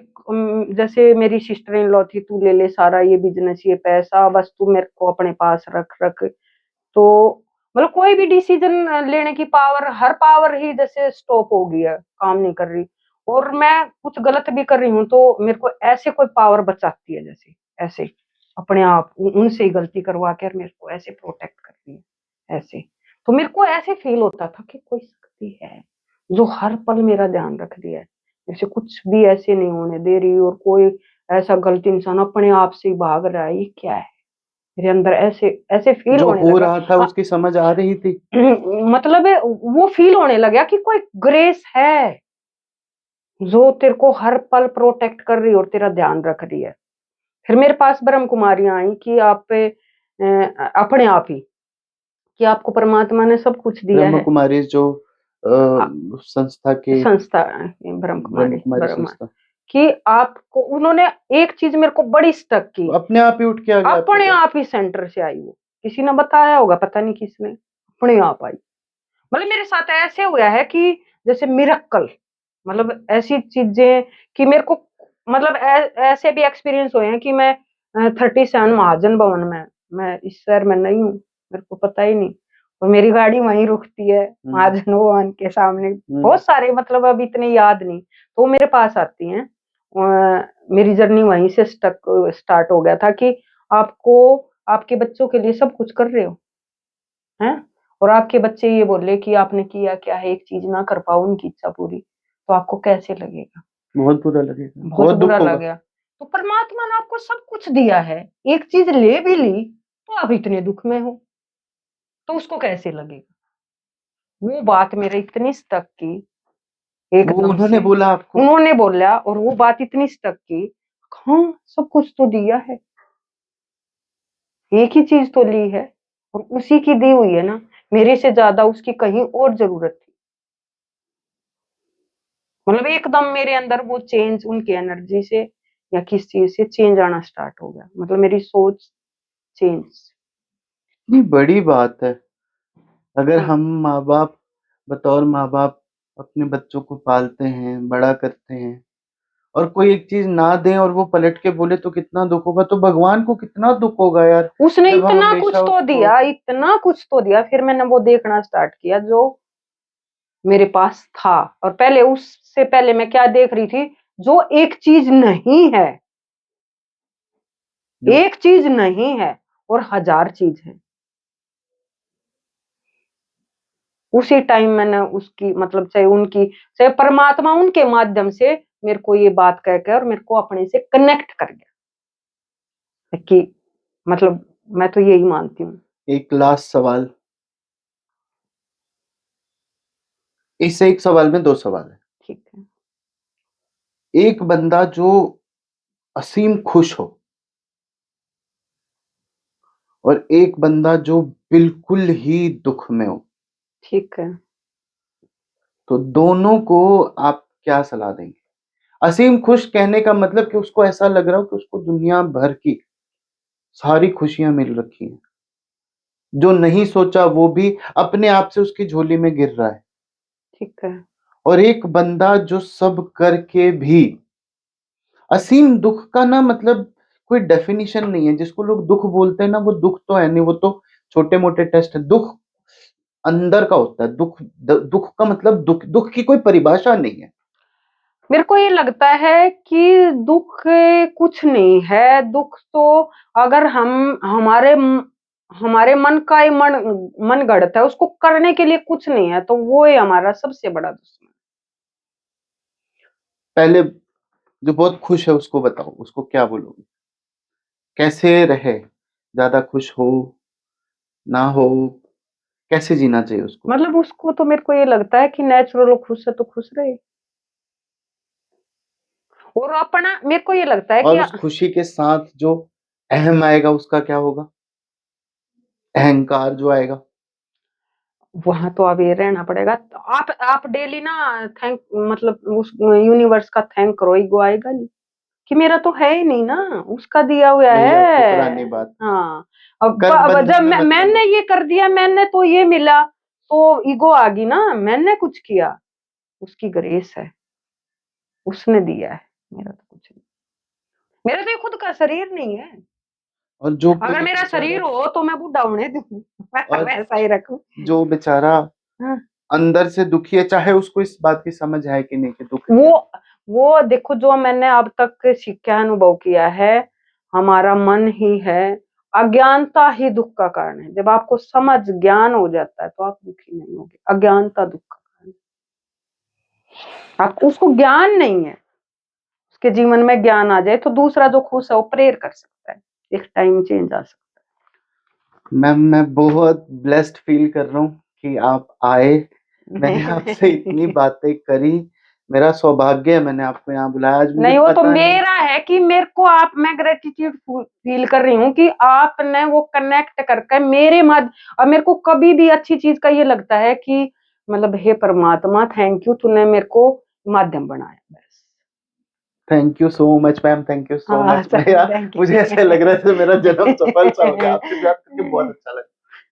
जैसे मेरी सिस्टर इन लॉ थी, तू ले ले सारा ये बिजनेस, ये पैसा, बस तू मेरे को अपने पास रख रख। तो मतलब कोई भी डिसीजन लेने की पावर, हर पावर ही जैसे स्टॉप हो गई है, काम नहीं कर रही। और मैं कुछ गलत भी कर रही हूँ तो मेरे को ऐसे कोई पावर बचाती है, जैसे ऐसे अपने आप उनसे ही गलती करवा कर मेरे को ऐसे प्रोटेक्ट कर रही है ऐसे। तो मेरे को ऐसे फील होता था कि कोई शक्ति है जो हर पल मेरा ध्यान रख रही है, जैसे कुछ भी ऐसे नहीं होने दे रही, और कोई ऐसा गलत इंसान अपने आप से ही भाग रहा है, ये क्या है। मेरे अंदर ऐसे ऐसे फील जो होने हो लगा। रहा था उसकी समझ आ रही थी? मतलब वो फील होने लगा कि कोई ग्रेस है जो तेरे को हर पल प्रोटेक्ट कर रही है और तेरा ध्यान रख रही है। फिर मेरे पास ब्रह्म कुमारियां आई कि आप पे अपने आप ही, कि आपको परमात्मा ने सब कुछ दिया ब्रह्म है। कुमारी जो संस्था के, संस्था ब्रह्म ब्रह्म कुमारी, कुमारी संस्था, कि आपको उन्होंने एक चीज मेरे को बड़ी स्टक की, अपने आप ही उठ के आ गया आपके अपने पास? आप ही सेंटर से आई वो, किसी ने बताया होगा, पता नहीं किसने, अपने आप आई। मतलब मेरे साथ ऐसे हुआ है कि जैसे मिरेकल, मतलब ऐसी चीजें कि मेरे को, मतलब ऐसे भी एक्सपीरियंस हुए हैं कि मैं 37 महाजन भवन में, मैं इस शहर में नहीं हूँ, मेरे को पता ही नहीं, और मेरी गाड़ी वहीं रुकती है महाजन भवन के सामने। बहुत सारे, मतलब अब इतने याद नहीं, तो वो मेरे पास आती हैं। मेरी जर्नी वहीं से स्टार्ट हो गया था कि आपको आपके बच्चों के लिए सब कुछ कर रहे हो हैं, और आपके बच्चे ये बोले कि आपने किया क्या है, एक चीज ना कर पाओ उनकी इच्छा पूरी, तो आपको कैसे लगेगा? बहुत बुरा लगेगा, बहुत बुरा दुख होगा। लगा। तो परमात्मा ने आपको सब कुछ दिया है, एक चीज ले भी ली तो आप इतने दुख में हो, तो उसको कैसे लगेगा? वो बात मेरे इतनी स्टक की वो एकदम उन्होंने से, बोला आपको? उन्होंने बोला, और वो बात इतनी स्टक की, हाँ सब कुछ तो दिया है, एक ही चीज तो ली है, और उसी की दी हुई है ना, मेरे से ज्यादा उसकी कहीं और जरूरत थी। मतलब एकदम मेरे अंदर वो चेंज, उनकी एनर्जी से या किस चीज से चेंज आना स्टार्ट हो गया, मतलब मेरी सोच चेंज। ये बड़ी बात है। अगर हम माँ बाप, बतौर माँ बाप अपने बच्चों को पालते हैं, बड़ा करते हैं, और कोई एक चीज ना दें और वो पलट के बोले तो कितना दुख होगा, तो भगवान को कितना दुख होगा यार, उसने जब हम इतना कुछ हमेशा तो उसको। दिया, इतना कुछ तो दिया, फिर मैंने वो देखना स्टार्ट किया जो मेरे पास था। और पहले, उससे पहले मैं क्या देख रही थी, जो एक चीज नहीं है, एक चीज नहीं है और हजार चीज है। उसी टाइम मैंने उसकी, मतलब चाहे उनकी, चाहे परमात्मा उनके माध्यम से मेरे को ये बात कह के और मेरे को अपने से कनेक्ट कर गया कि, मतलब मैं तो यही मानती हूँ। एक लास्ट सवाल, इस एक सवाल में दो सवाल है। ठीक है। एक बंदा जो असीम खुश हो और एक बंदा जो बिल्कुल ही दुख में हो, ठीक है। तो दोनों को आप क्या सलाह देंगे? असीम खुश कहने का मतलब कि उसको ऐसा लग रहा हो कि उसको दुनिया भर की सारी खुशियां मिल रखी हैं, जो नहीं सोचा वो भी अपने आप से उसकी झोली में गिर रहा है। ठीक है। और एक बंदा जो सब करके भी, असीम दुख का ना मतलब कोई डेफिनेशन नहीं है, जिसको लोग दुख बोलते हैं ना, वो दुख तो है नहीं, वो तो छोटे मोटे टेस्ट है। दुख अंदर का होता है, दुख का मतलब दुख की कोई परिभाषा नहीं है। मेरे को ये लगता है कि दुख कुछ नहीं है। दुख तो अगर हम हमारे मन का ही मन गढ़ता है, उसको करने के लिए कुछ नहीं है, तो वो ही हमारा सबसे बड़ा दुश्मन। पहले जो बहुत खुश है उसको बताओ, उसको क्या बोलोगे, कैसे रहे, ज्यादा खुश हो ना हो, कैसे जीना चाहिए उसको? मतलब उसको तो मेरे को ये लगता है कि नेचुरल खुश है तो खुश रहे। और अपना, मेरे को ये लगता है कि और उस खुशी के साथ जो अहम आएगा उसका क्या होगा, अहंकार जो आएगा? वहां तो अवेयर रहना पड़ेगा। तो आप डेली ना थैंक, मतलब उस यूनिवर्स का थैंक करो, ईगो आएगा नहीं कि मेरा तो है ही नहीं ना, उसका दिया हुआ वही आपकी है। पुरानी बात, हाँ। अब कर्म जब बंधन में मत मैंने बंधो। ये कर दिया, मैंने तो ये मिला, तो ईगो आ गई ना, मैंने कुछ किया, उसकी ग्रेस है, उसने दिया है, मेरा तो कुछ नहीं। मेरा तो ये खुद का शरीर नहीं है। और जो अगर मेरा बेचारा, शरीर हो तो मैं बुढ़ा होने दूं और वैसा ही रखूं। जो बेचारा हाँ। अंदर से दुखी है, चाहे उसको इस बात की समझ है कि नहीं कि दुख क्या है। वो वो देखो, जो मैंने अब तक सीखा, अनुभव किया है, हमारा मन ही है, अज्ञानता ही दुख का कारण है। जब आपको समझ ज्ञान हो जाता है तो आप दुखी नहीं होगे। अज्ञानता दुख का कारण है। आपको उसको ज्ञान नहीं है, उसके जीवन में ज्ञान आ जाए तो दूसरा जो खुश है वो प्रेयर कर सकता है, एक टाइम चेंज आ सकता मैम मैं बहुत ब्लेस्ड फील कर रहा हूँ कि आप आए, मैंने आपसे इतनी है। बातें करी, मेरा सौभाग्य है मैंने आपको यहाँ बुलाया। आज मुझे नहीं, वो तो पता नहीं। मेरा है कि मेरे को आप, मैं ग्रेटिट्यूड फील कर रही हूँ कि आपने वो कनेक्ट करके मेरे मध्य, और मेरे को कभी भी अच्छी चीज का ये लगता है कि मतलब हे परमात्मा, थैंक यू, तूने मेरे को माध्यम बनाया, बस। Thank you so much ma'am, thank you so हाँ, मच। मैं यार थैंक मुझे ऐसे लग रहा था मेरा जन्म सफल सा हो गया, आपसे बात करके यू। बहुत अच्छा लगा।